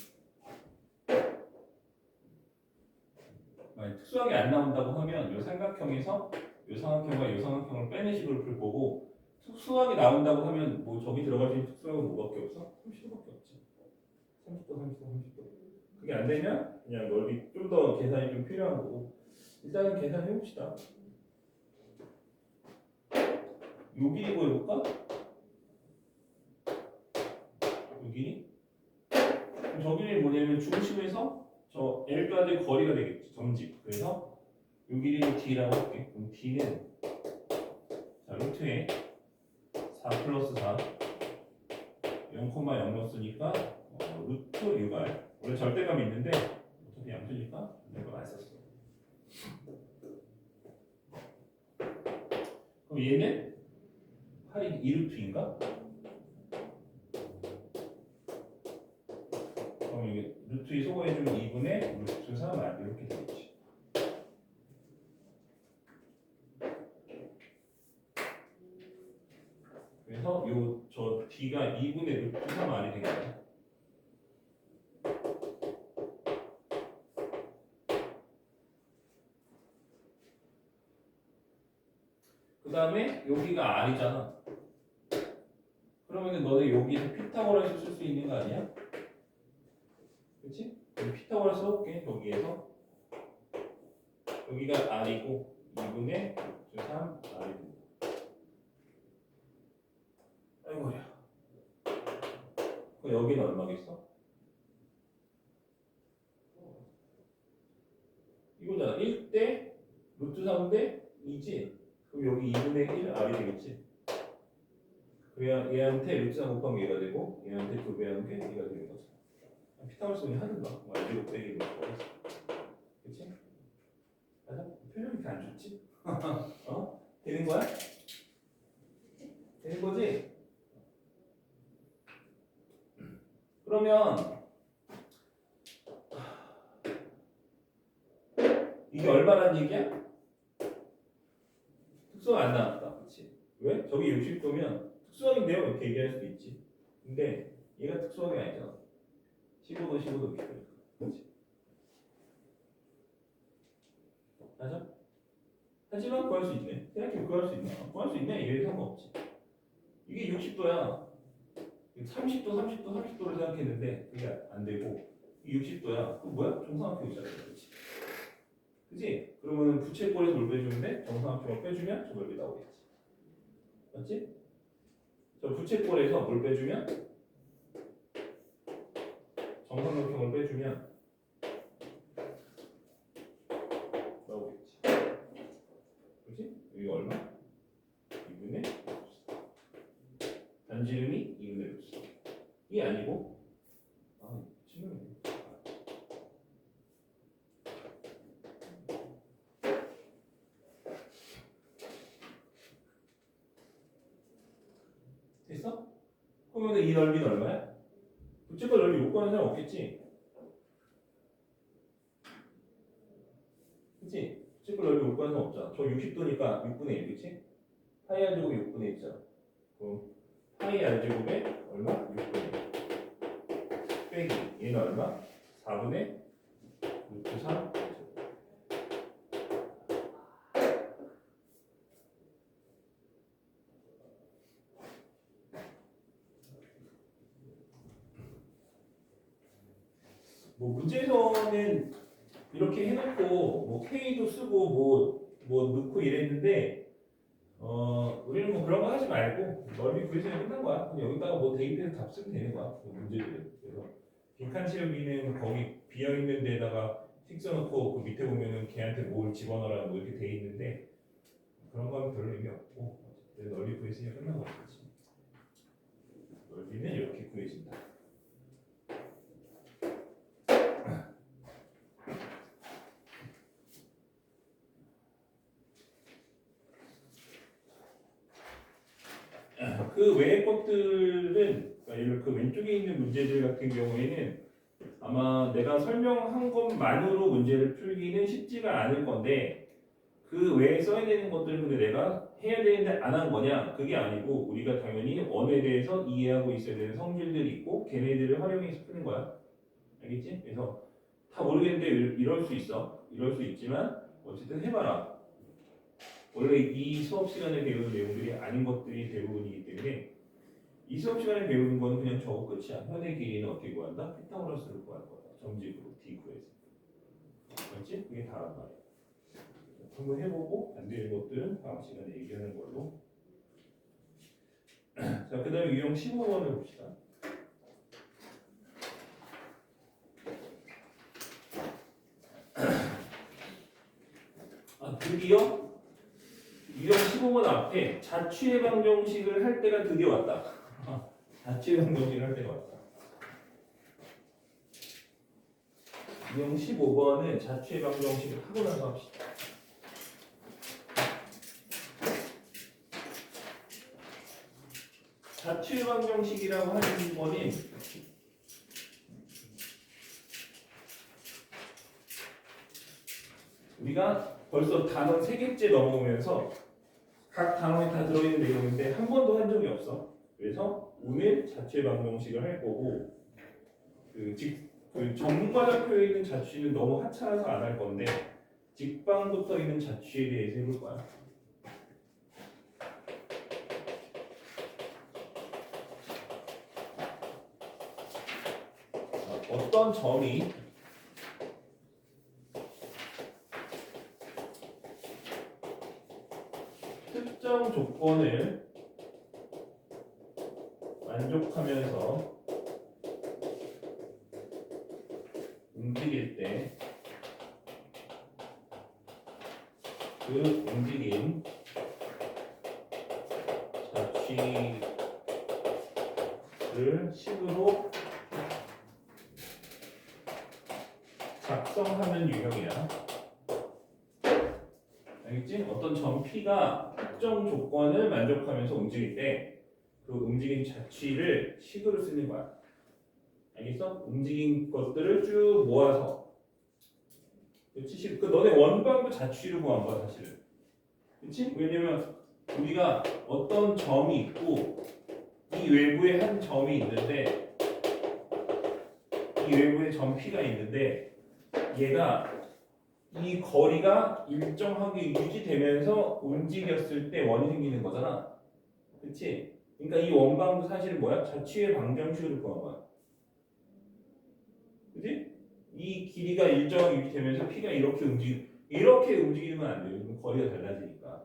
만약 특수항이 안 나온다고 하면 이 삼각형에서 이 삼각형과 이 삼각형을 빼는 식으로 풀 거고 특수항이 나온다고 하면 뭐 저기 들어갈 수 있는 특수항은 뭐밖에 없어? 30도밖에 없지. 30도, 30도, 30도. 그게 안 되면 그냥 넓이 좀 더 계산이 좀 필요한 거고 일단은 계산해 봅시다. 요 길이 보여볼까? 요 길이? 그럼 저 길이 뭐냐면 중심에서 저 L까지 거리가 되겠지. 점집. 그래서 요 길이는 D라고 할게. 그럼 D는 자 루트에 4 플러스 4 0,0 넣었으니까 루트 6R 원래 절대감이 있는데 어차피 양수니까 이걸 안 썼어. 그럼 얘는 8이 2루트인가? 그럼 여기 루트에 소거해주면 2분의 루트 3R 이렇게 되겠지. 그래서 저 D가 2분의 루트 3R이 되겠네. 그 다음에 여기가 R이잖아. 그러면 너네 여기서 피타고라스 쓸 수 있는 거 아니야? 그렇지? 피타고라스 써볼게. 여기에서 여기가 R이고 2분의 3 R이고 아이고야. 그럼 여기는 얼마겠어? 이거잖아. 1대 루트 3대 2지? 그럼 여기 2분의 1 R이 되겠지? 그래야 얘한테 루트 3 곱하면 얘가 되고 얘한테 2배 하는 게 얘가 되는 거죠. 피타고라스 그냥 하든가. 뭐 알지 곱빼기 이런 거. 그치? 맞아? 표정이 이렇게 안 좋지? 어? 되는 거야? 되는 거지? 그러면 이게 얼마란 얘기야? 특수가 안 나왔다. 그치? 왜? 저기 60도면 특수항인데요? 이렇게 얘기할 수도 있지. 근데 얘가 특수항이 아니잖아. 15도 15도 이렇게 되니까. 그렇지? 맞아? 하지만 구할 수 있네. 생각해 구할 수 있나? 구할 수 있네. 이게 상관없지. 이게 60도야. 30도, 30도, 30도를 생각했는데 그게 안 되고 이게 60도야. 그럼 뭐야? 정사각형이잖아. 그렇지? 그지? 그러면 부채꼴에서 뭘 빼주면 돼? 정사각형을 빼주면 저 넓이 나오겠지. 맞지? 저 부채꼴에서 뭘 빼주면 정사각형을 빼주면 나오겠지. 그지? 여기 얼마? 2분의 단지름이 2분의 루트. 이게 아니고 신경이네. 됐어? 그러면 이 넓이는 얼마야? 부채꼴 넓이 못 구하는 사람 없겠지? 그치? 부채꼴 넓이 못 구하는 사람 없잖아. 저 60도니까 6분의 1, 그치? 파이 r 제곱이 6분의 1이잖아. 그럼 파이 r 제곱에 얼마? 6분의 1 빼기 얘는 얼마? 4분의 루트 3. 뭐 문제에서는 이렇게 해놓고 뭐 K도 쓰고 뭐 넣고 이랬는데 우리는 뭐 그런 거 하지 말고 넓이 구해주면 끝난 거야. 그럼 여기다가 뭐 대입해서 답 쓰면 되는 거야. 그 문제들은. 그래서 빈칸 채우기는 거기 비어 있는 데다가 틱 써놓고 그 밑에 보면은 걔한테 뭘 집어넣으라 뭐 이렇게 돼 있는데 그런 거는 별로 의미 없고 넓이 구했으니까 끝난 거지. 넓이는 이렇게 구해진다. 그 외의 것들은 그러니까 그 왼쪽에 있는 문제들 같은 경우에는 아마 내가 설명한 것만으로 문제를 풀기는 쉽지가 않을 건데 그 외에 써야 되는 것들은 근데 내가 해야 되는데 안 한 거냐? 그게 아니고 우리가 당연히 원에 대해서 이해하고 있어야 되는 성질들이 있고 걔네들을 활용해서 푸는 거야. 알겠지? 그래서 다 모르겠는데 이럴 수 있어. 이럴 수 있지만 어쨌든 해봐라. 원래 이 수업 시간에 배우는 내용들이 아닌 것들이 대부분이기 때문에 이 수업 시간에 배우는 건 그냥 저거 끝이야. 현의 길이는 어떻게 구한다? 피타고라스를 구할 거야. 점집으로 D 구해서. 그렇지? 그게 다란 말이야. 한번 해보고 안 되는 것들은 다음 시간에 얘기하는 걸로. 자, 그 다음에 유형 15번을 봅시다. 드디어 유형 15번 앞에 자취의 방정식을 할 때가 드디어 왔다. 자취의 방정식을 할 때가 왔다. 유형 15번은 자취의 방정식을 하고 나서 합시다. 자취의 방정식이라고 하는 거는 우리가 벌써 단원 3개째 넘어오면서 각 단원에 다 들어있는 내용인데 한 번도 한 적이 없어. 그래서 오늘 자취의 방정식을 할 거고 그 정과자표에 있는 자취는 너무 하찮아서 안 할 건데 직방부터 있는 자취에 대해서 해볼 거야. 어떤 점이 특정 조건을 만족하면서 움직일 때 그 움직임 자취를 식으로 작성하는 유형이야. 알겠지? 어떤 점 P가 특정 조건을 만족하면서 움직일 때 그 움직임 자취를 식으로 쓰는 거야. 알겠어? 움직인 것들을 쭉 모아서 그렇지? 그 너네 원방도 자취를 구한 거야 사실은. 그렇지? 왜냐면 우리가 어떤 점이 있고 이 외부에 한 점이 있는데 이 외부에 점 P가 있는데 얘가 이 거리가 일정하게 유지되면서 움직였을 때 원이 생기는 거잖아. 그치? 그러니까 이 원방도 사실은 뭐야? 자취의 방정식으로 구한 거야. 그치? 이 길이가 일정하게 유지되면서 P가 이렇게 움직이면 안 돼요. 그럼 거리가 달라지니까.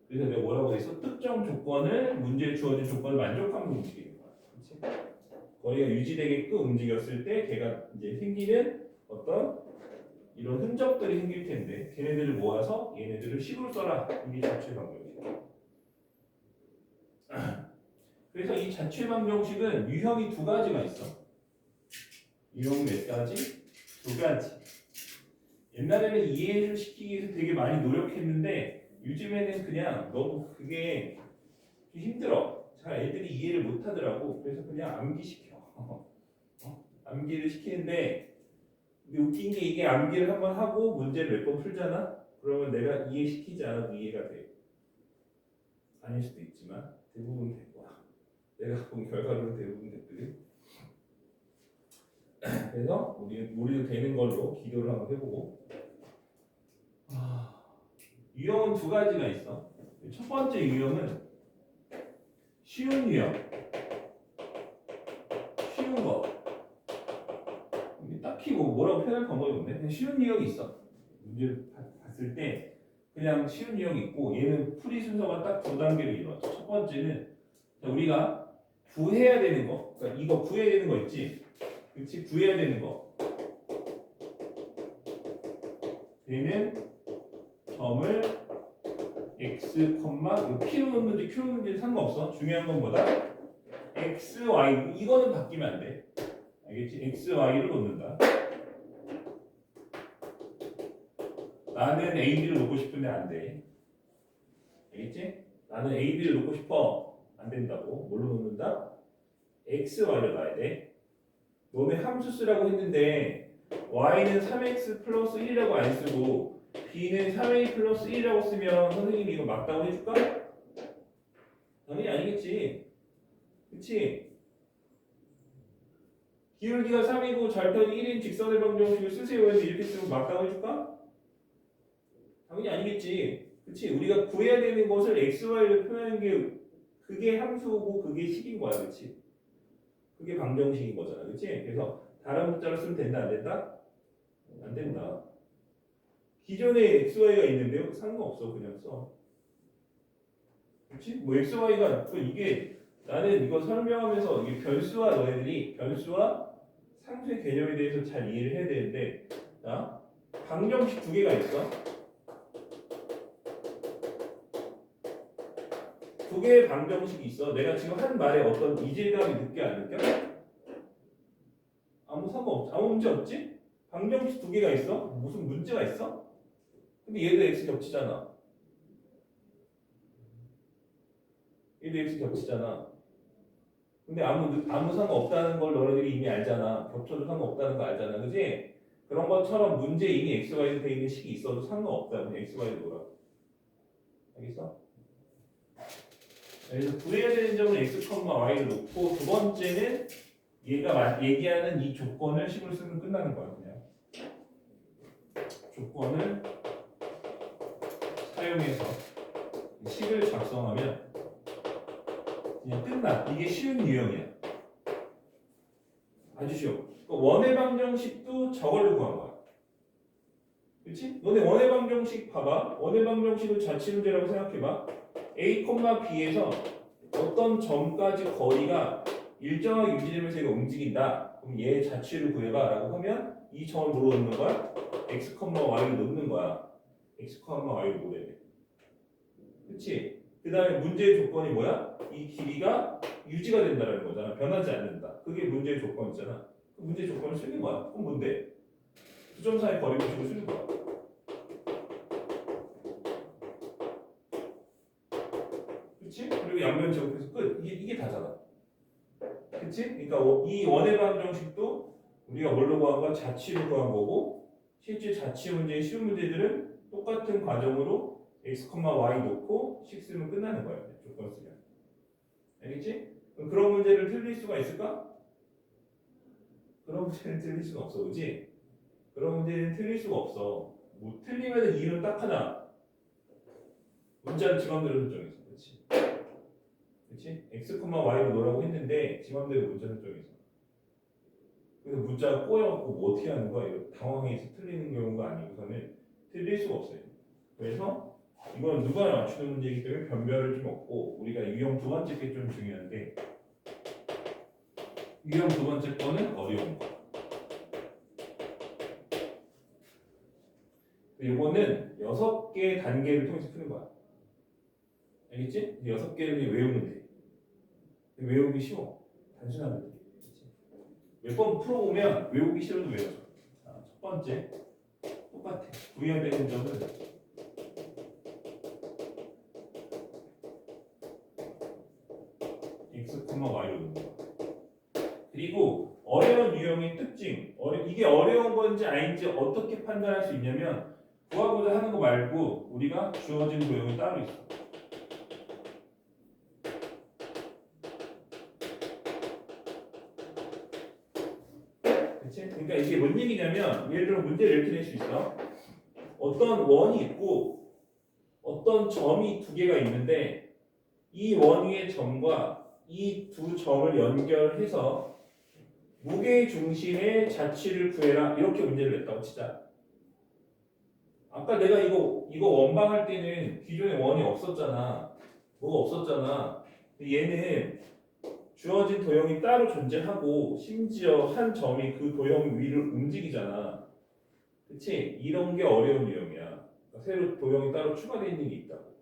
그래서 내가 뭐라고 했어? 특정 조건을 문제에 주어진 조건을 만족하면 움직이는 거야. 그치? 거리가 유지되게끔 움직였을 때 걔가 이제 생기는 어떤 이런 흔적들이 생길 텐데 걔네들을 모아서 얘네들을 식으로 써라. 이게 자취 방정식이야. 그래서 이 자취 방정식은 유형이 두 가지가 있어. 유형 몇 가지? 두 가지. 옛날에는 이해를 시키기 위해서 되게 많이 노력했는데 요즘에는 그냥 너무 그게 좀 힘들어. 잘 애들이 이해를 못 하더라고. 그래서 그냥 암기시켜. 암기를 시키는데 근데 웃긴 게 이게 암기를 한번 하고 문제를 몇 번 풀잖아? 그러면 내가 이해시키지 않아도 이해가 돼. 아닐 수도 있지만 대부분 될 거야. 내가 본 결과로는 대부분 됐거든. 그래서 우리도 되는 걸로 기도를 한번 해보고. 유형은 두 가지가 있어. 첫 번째 유형은 쉬운 유형. 쉬운 거. 딱히 뭐라고 표현할 방법이 없네. 그냥 쉬운 유형이 있어. 문제를 봤을 때 그냥 쉬운 유형이 있고 얘는 풀이 순서가 딱 두 단계로 이루어져. 첫 번째는 우리가 구해야 되는 거. 그러니까 이거 구해야 되는 거 있지. 그렇지? 구해야 되는 거. 얘는 점을 x, p로 놓는지 q로 놓는지 상관없어. 중요한 건 뭐다? x, y. 이거는 바뀌면 안 돼. 알겠지? x, y를 놓는다. 나는 a, b를 놓고 싶은데 안 돼. 알겠지? 나는 a, b를 놓고 싶어. 안 된다고. 뭘로 놓는다? x, y를 놔야 돼. 너네 함수 쓰라고 했는데 y는 3x 플러스 1이라고 안 쓰고 b는 3a 플러스 1이라고 쓰면 선생님이 이거 맞다고 해줄까? 당연히 아니겠지. 그치? 기울기가 3이고 좌표는 1인 직선의 방정식을 쓰세요 해서 이렇게 쓰면 맞다고 해줄까? 당연히 아니겠지. 그치? 우리가 구해야 되는 것을 x, y를 표현하는 게 그게 함수고 그게 식인 거야. 그치? 그게 방정식인 거잖아. 그치? 그래서 다른 문자로 쓰면 된다 안 된다? 안 된다. 기존에 x, y가 있는데요? 상관없어. 그냥 써. 그치? 뭐 x, y가 이게 나는 이거 설명하면서 이게 변수와 너네들이 변수와 상수의 개념에 대해서 잘 이해를 해야 되는데 자, 방정식 두 개가 있어. 두 개의 방정식이 있어. 내가 지금 한 말에 어떤 이질감이 느껴 안 느껴? 아무 상관없지. 아무 문제 없지? 방정식 두 개가 있어. 무슨 문제가 있어? 근데 얘도 x 겹치잖아. 얘도 x 겹치잖아. 근데 아무 상관없다는 걸 너희들이 이미 알잖아. 겹쳐도 상관없다는 거 알잖아. 그지? 그런 것처럼 문제 이미 x, y로 되어 있는 식이 있어도 상관없다. 그냥 x, y로 놀아. 알겠어? 그래서 구해야 되는 점은 x, y를 놓고 두 번째는 얘가 얘기하는 이 조건을 식으로 쓰면 끝나는 거야. 그냥 조건을 사용해서 식을 작성하면 그냥 끝나. 이게 쉬운 유형이야. 아주 쉬워. 원의 방정식도 저걸로 구한 거야. 그치? 너네 원의 방정식 봐봐. 원의 방정식을 자취 문제라고 생각해봐. A, B에서 어떤 점까지 거리가 일정하게 유지되면서 얘가 움직인다. 그럼 얘 자취를 구해봐 라고 하면 이 점을 뭐로 놓는 거야? x, y를 놓는 거야. x, y를 놓으래. 그치? 그 다음에 문제의 조건이 뭐야? 이 길이가 유지가 된다는 거잖아. 변하지 않는다. 그게 문제의 조건이잖아. 그 문제의 조건을 쓰는 거야. 그럼 뭔데? 두 점 사이 거리 법칙을 쓰는 거야. 그치? 그리고 양면 제곱해서 끝. 이게 다잖아. 그치? 그러니까 이 원의 방정식도 우리가 뭘로 구한 거야? 자취로 구한 거고 실제 자취 문제의 쉬운 문제들은 똑같은 과정으로 x, y 놓고 식 쓰면 끝나는 거야. 조건 쓰면. 알겠지? 그런 문제를 틀릴 수가 있을까? 그런 문제는 틀릴 수가 없어, 그렇지? 그런 문제는 틀릴 수가 없어. 뭐 틀리면 이유는 딱 하나. 문자는 지 맘대로 설정해서, 그렇지? 그렇지? x, y로 놓으라고 했는데 지 맘대로 문자 설정해서. 그래서 문자가 꼬여갖고 뭐 어떻게 하는 거야? 이거 당황해서 틀리는 경우가 아니고서는 틀릴 수가 없어요. 그래서 이건 누가 맞추는 문제이기 때문에 변별을 좀 없고 우리가 유형 두 번째 게 좀 중요한데 유형 두 번째 거는 어려운 거. 이거는 6개 단계를 통해서 푸는 거야. 알겠지? 6개를 외우면 돼. 외우기 쉬워. 단순한 문제. 몇 번 풀어보면 외우기 싫어도 외워져. 자, 첫 번째 똑같아. 구현되는 점은 x, y로 놓는 거야. 그리고 어려운 유형의 특징, 이게 어려운 건지 아닌지 어떻게 판단할 수 있냐면 구하고자 하는 거 말고 우리가 주어진 도형이 따로 있어. 그치? 그러니까 이게 뭔 얘기냐면 예를 들어 문제를 이렇게 낼 수 있어. 어떤 원이 있고 어떤 점이 두 개가 있는데 이 원 위의 점과 이 두 점을 연결해서 무게 중심의 자취를 구해라 이렇게 문제를 냈다고 치자. 아까 내가 이거 원방할 때는 기존에 원이 없었잖아. 뭐가 없었잖아. 얘는 주어진 도형이 따로 존재하고 심지어 한 점이 그 도형 위를 움직이잖아. 그치? 이런 게 어려운 유형이야. 그러니까 새로 도형이 따로 추가되어 있는 게 있다고.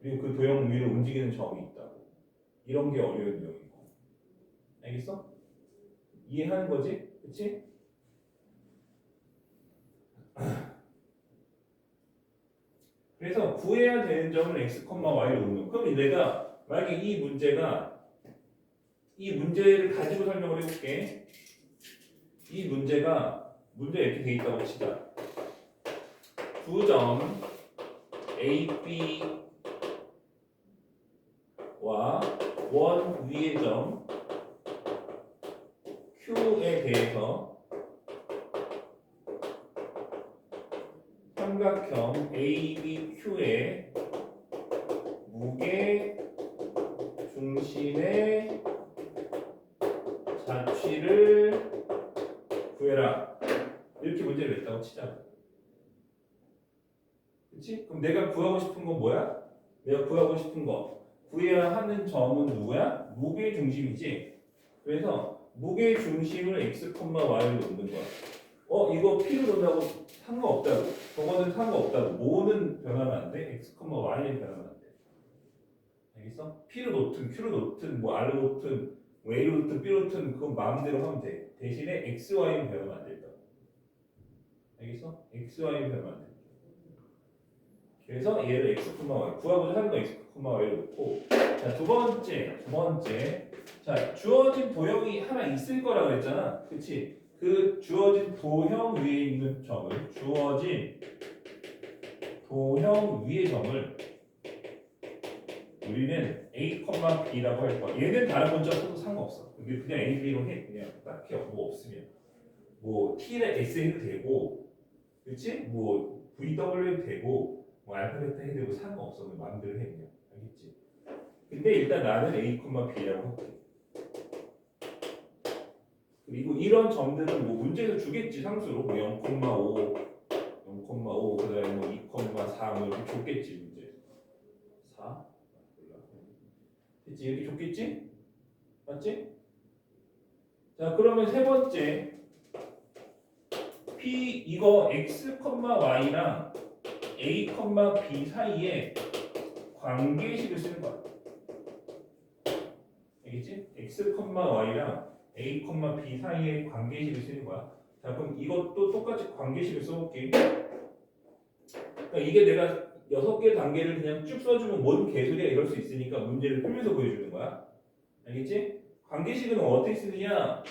그리고 그 도형 위를 움직이는 점이 있다고. 이런 게 어려운 유형이고. 알겠어? 이해하는 거지? 그치? 그래서 구해야 되는 점은 x, y를 놓는. 그럼 내가 만약에 이 문제를 가지고 설명을 해볼게. 이 문제 이렇게 돼 있다고 치자. 두 점 A, B와 원 위의 점 Q에 대해서 삼각형 ABQ의 무게 중심의 자취를 구해라. 이렇게 문제를 냈다고 치자. 그치? 그럼 내가 구하고 싶은 건 뭐야? 내가 구하고 싶은 거. 구해야 하는 점은 누구야? 무게 중심이지. 그래서 무게 중심을 x, y로 놓는 거야. 이거 p로 놓는다고 상관없다고. 저거는 상관없다고. 뭐는 변하면 안 돼? x, y는 변하면 안 돼. 알겠어? p로 놓든 q로 놓든 뭐 r로 놓든 뭐 a로 놓든 b로 놓든 그건 마음대로 하면 돼. 대신에 x, y는 변하면 안 된다고. 알겠어? x, y는 변하면 안 돼. 그래서 얘를 x, y 구하고자 하는 거 x, y를 놓고 자, 두 번째 자, 주어진 도형이 하나 있을 거라고 그랬잖아. 그치? 그 주어진 도형 위에 있는 점을 주어진 도형 위의 점을 우리는 a, b라고 할 거야. 얘는 다른 문자 써도 상관없어. 그냥 a, b로 해. 그냥 딱히 뭐 없으면 뭐 t나 s 해도 되고 그치? 뭐 vw 해도 되고 뭐 알파, 베타 해도 되고 상관없어. 마음대로 해 그냥. 알겠지? 근데 일단 나는 a, b라고 할게. 그리고 이런 점들은 뭐 문제에서 주겠지 상수로 뭐 0,5, 0,5 그다음에 뭐 2,4 뭐 이렇게 줬겠지 문제. 4 몰라. 됐지 이렇게 줬겠지? 맞지? 자 그러면 세 번째 p 이거 x, y랑 a, b 사이에 관계식을 쓰는 거야. 알겠지? x, y랑 a, b 사이에 관계식을 쓰는 거야. 자 그럼 이것도 똑같이 관계식을 써볼게. 그러니까 이게 내가 6개 단계를 그냥 쭉 써주면 뭔 개소리야 이럴 수 있으니까 문제를 풀면서 보여주는 거야. 알겠지? 관계식은 어떻게 쓰느냐?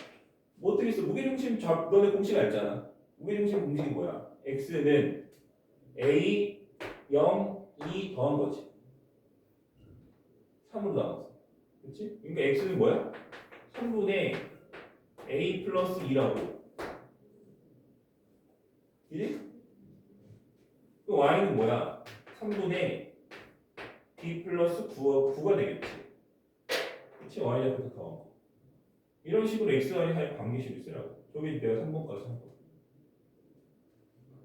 뭐 어떻게 써? 무게중심 너네 공식 알잖아. 무게중심 공식이 뭐야? x는 a, 0, 2 더한 거지. 3으로 나눴어. 그치? 그러니까 x는 뭐야? 3분의 a 플러스 2라고. 그지? 그 y는 뭐야? 3분의 b 플러스 9가 되겠지. 그치? y 좌표 더하고. 이런 식으로 x, y 사이 관계식을 쓰라고. 저게 내가 3번까지 한 거.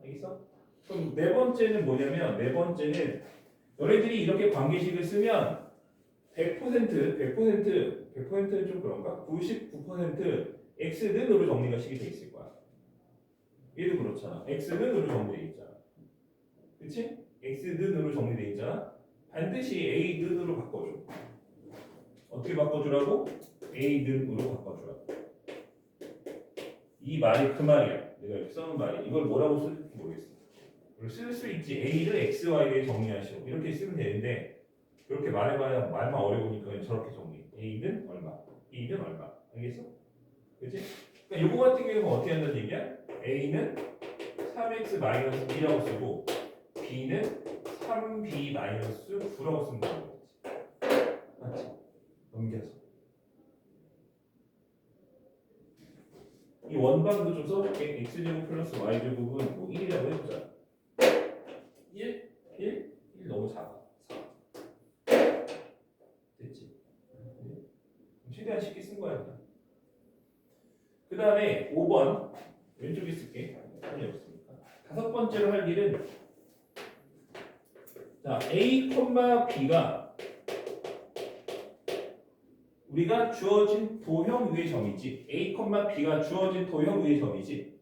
알겠어? 그럼 네 번째는 뭐냐면, 네 번째는 너네들이 이렇게 관계식을 쓰면 100%는 좀 그런가? 99% x는으로 정리가 식이 돼 있을 거야. 얘도 그렇잖아. x는으로 정리돼 있잖아. 그치? x는으로 정리돼 있잖아. 반드시 a는으로 바꿔줘. 어떻게 바꿔주라고? a는으로 바꿔주라고. 이 말이 그 말이야. 내가 이렇게 써놓은 말이. 이걸 뭐라고 쓸지 모르겠어. 이걸 쓸 수 있지. a를 x, y에 정리하시오. 이렇게 쓰면 되는데 그렇게 말해봐야 말만 어려우니까 그냥 저렇게 정리. a는 얼마? b는 얼마? 알겠어? 그치? 그러니까 요거 같은 경우는 어떻게 한다는 얘기야? a는 3x-2라고 쓰고 b는 3b-9라고 쓰면 되는 거지. 맞지? 넘겨서. 이 원방도 좀 써줄게. x제곱 플러스 y제곱은 뭐 1이라고 해보자. 1? 1 너무 작아. 4. 됐지? 최대한 쉽게 쓴 거야 그냥. 그 다음에 5번 왼쪽에 쓸게. 한이 없으니까. 다섯 번째로 할 일은 자 a, b가 우리가 주어진 도형 위의 점이지. a, b가 주어진 도형 위의 점이지.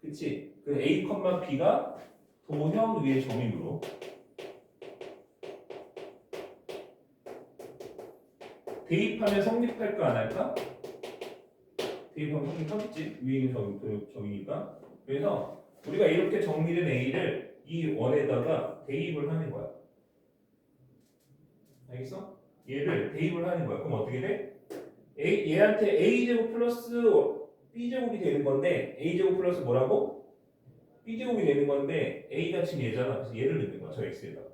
그치? 그 a, b가 도형 위의 점이므로 대입하면 성립할까 안 할까? 대입하면 성립하겠지. 위에 있는 점이니까. 그래서 우리가 이렇게 정리된 a를 이 원에다가 대입을 하는 거야. 알겠어? 얘를 대입을 하는 거야. 그럼 어떻게 돼? 얘한테 a제곱 플러스 b제곱이 되는 건데 a제곱 플러스 뭐라고? b제곱이 되는 건데 a가 지금 얘잖아. 그래서 얘를 넣는 거야. 저 x에다가.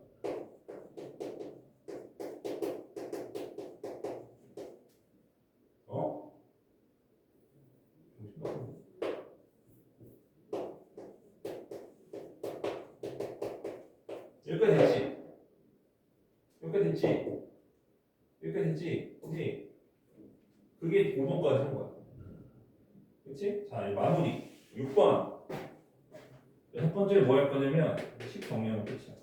어? 여기까지 됐지? 여기까지 됐지? 여기까지 됐지? 그치? 그게 5번까지 한 거야. 그치? 자, 이 마무리. 6번. 첫 번째로 뭐 할 거냐면 10 정리하면 끝이야.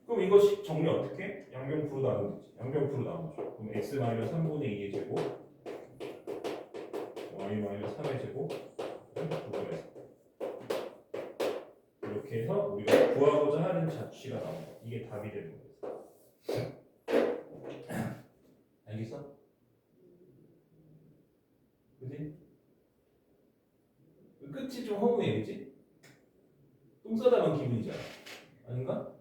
그럼 이거 10 정리 어떻게? 양변부로 나누면 되지. 양변부로 나누죠. 그럼 x-3분의 2의 제곱 y-3의 제곱 이렇게 해서 우리가 구하고자 하는 자취가 나온다. 이게 답이 되는 거예요. 알겠어? 그지? 끝이 좀 허무해, 그지? 똥 싸다 간 기분이잖아. 아닌가?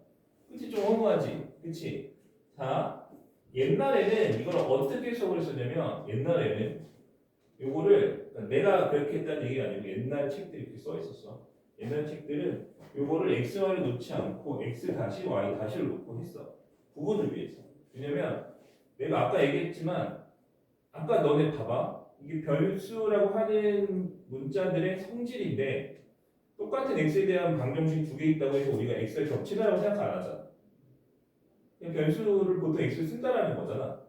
끝이 좀 허무하지, 그치? 자, 옛날에는 이걸 어떻게 수업을 했었냐면 옛날에는 요거를 그러니까 내가 그렇게 했다는 얘기가 아니고 옛날 책들이 이렇게 써 있었어. 옛날 책들은 요거를 x, y를 놓지 않고 x 다시 y 다시를 놓고 했어. 구분을 위해서. 왜냐면 내가 아까 얘기했지만 아까 너네 봐봐. 이게 별수라고 하는 문자들의 성질인데 똑같은 x에 대한 방정식 두 개 있다고 해서 우리가 x가 겹치다라고 생각 안 하잖아. 그냥 별수를 보통 x를 쓴다라는 거잖아.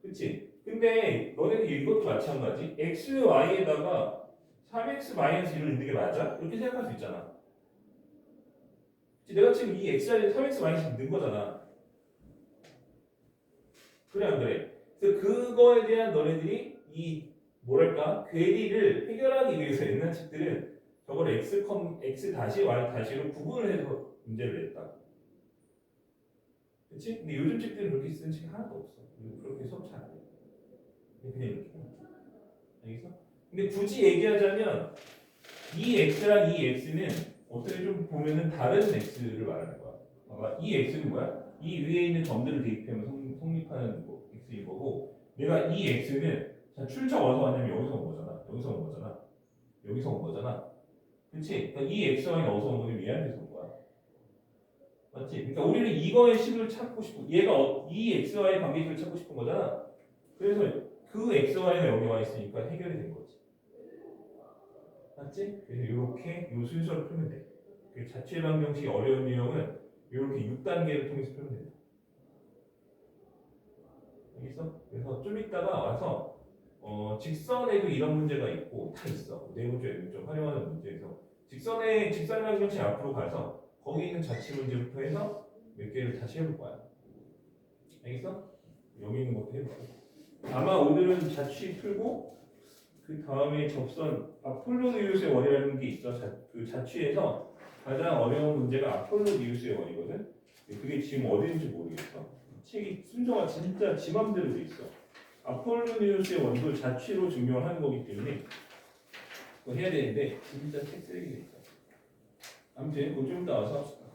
그치? 근데 너네는 이것도 마찬가지. x, y에다가 3x-1을 넣는 게 맞아? 이렇게 생각할 수 있잖아. 그치? 내가 지금 이 x 자리에 3x-1을 넣은 거잖아. 그래 안 그래? 그래서 그거에 대한 너네들이 이 뭐랄까 괴리를 해결하기 위해서 옛날 책들은 저걸 x 다시 y 다시로 구분을 해서 문제를 냈다. 그렇지? 근데 요즘 책들은 그렇게 쓰는 책이 하나도 없어. 그렇게 수업 잘 안 해. 그냥 이렇게. 알겠어? 근데 굳이 얘기하자면 이 x랑 이 x는 어떻게 좀 보면은 다른 x를 말하는 거야. 봐봐, 이 x는 뭐야? 이 위에 있는 점들을 대입하면 성립하는 거 x인 거고, 내가 이 x는 자 출처 어디서 왔냐면 여기서 온 거잖아. 여기서 온 거잖아. 여기서 온 거잖아. 그렇지? 그러니까 이 xy는 어디서 온 거냐면 얘한테서 온 거야. 맞지? 그러니까 우리는 이거의 식을 찾고 싶고 얘가 이 xy의 관계식을 찾고 싶은 거잖아. 그래서 그 xy가 여기 와 있으니까 해결이 된 거지. 맞지? 그래서 이렇게 요 순서를 풀면 돼. 그 자취의 방정식이 어려운 유형은 이렇게 6단계를 통해서 풀면 된다. 알겠어? 그래서 좀 이따가 와서 직선에도 이런 문제가 있고 다 있어. 네 문제 좀 활용하는 문제에서 직선의 방정식 앞으로 가서 거기 있는 자취 문제부터 해서 몇 개를 다시 해볼 거야. 알겠어? 여기 있는 것도 해볼 거야. 아마 오늘은 자취 풀고 그 다음에 접선 아폴로니우스의 원이라는 게 있어. 그 자취에서 가장 어려운 문제가 아폴로니우스의 원이거든. 그게 지금 어디인지 모르겠어. 책이 순서가 진짜 지 맘대로 돼 있어. 아폴로니우스의 원도 자취로 증명을 하는 거기 때문에 그거 해야 되는데 진짜 책 쓰레기 돼 있어. 아무튼 그거 좀 이따 와서 합시다.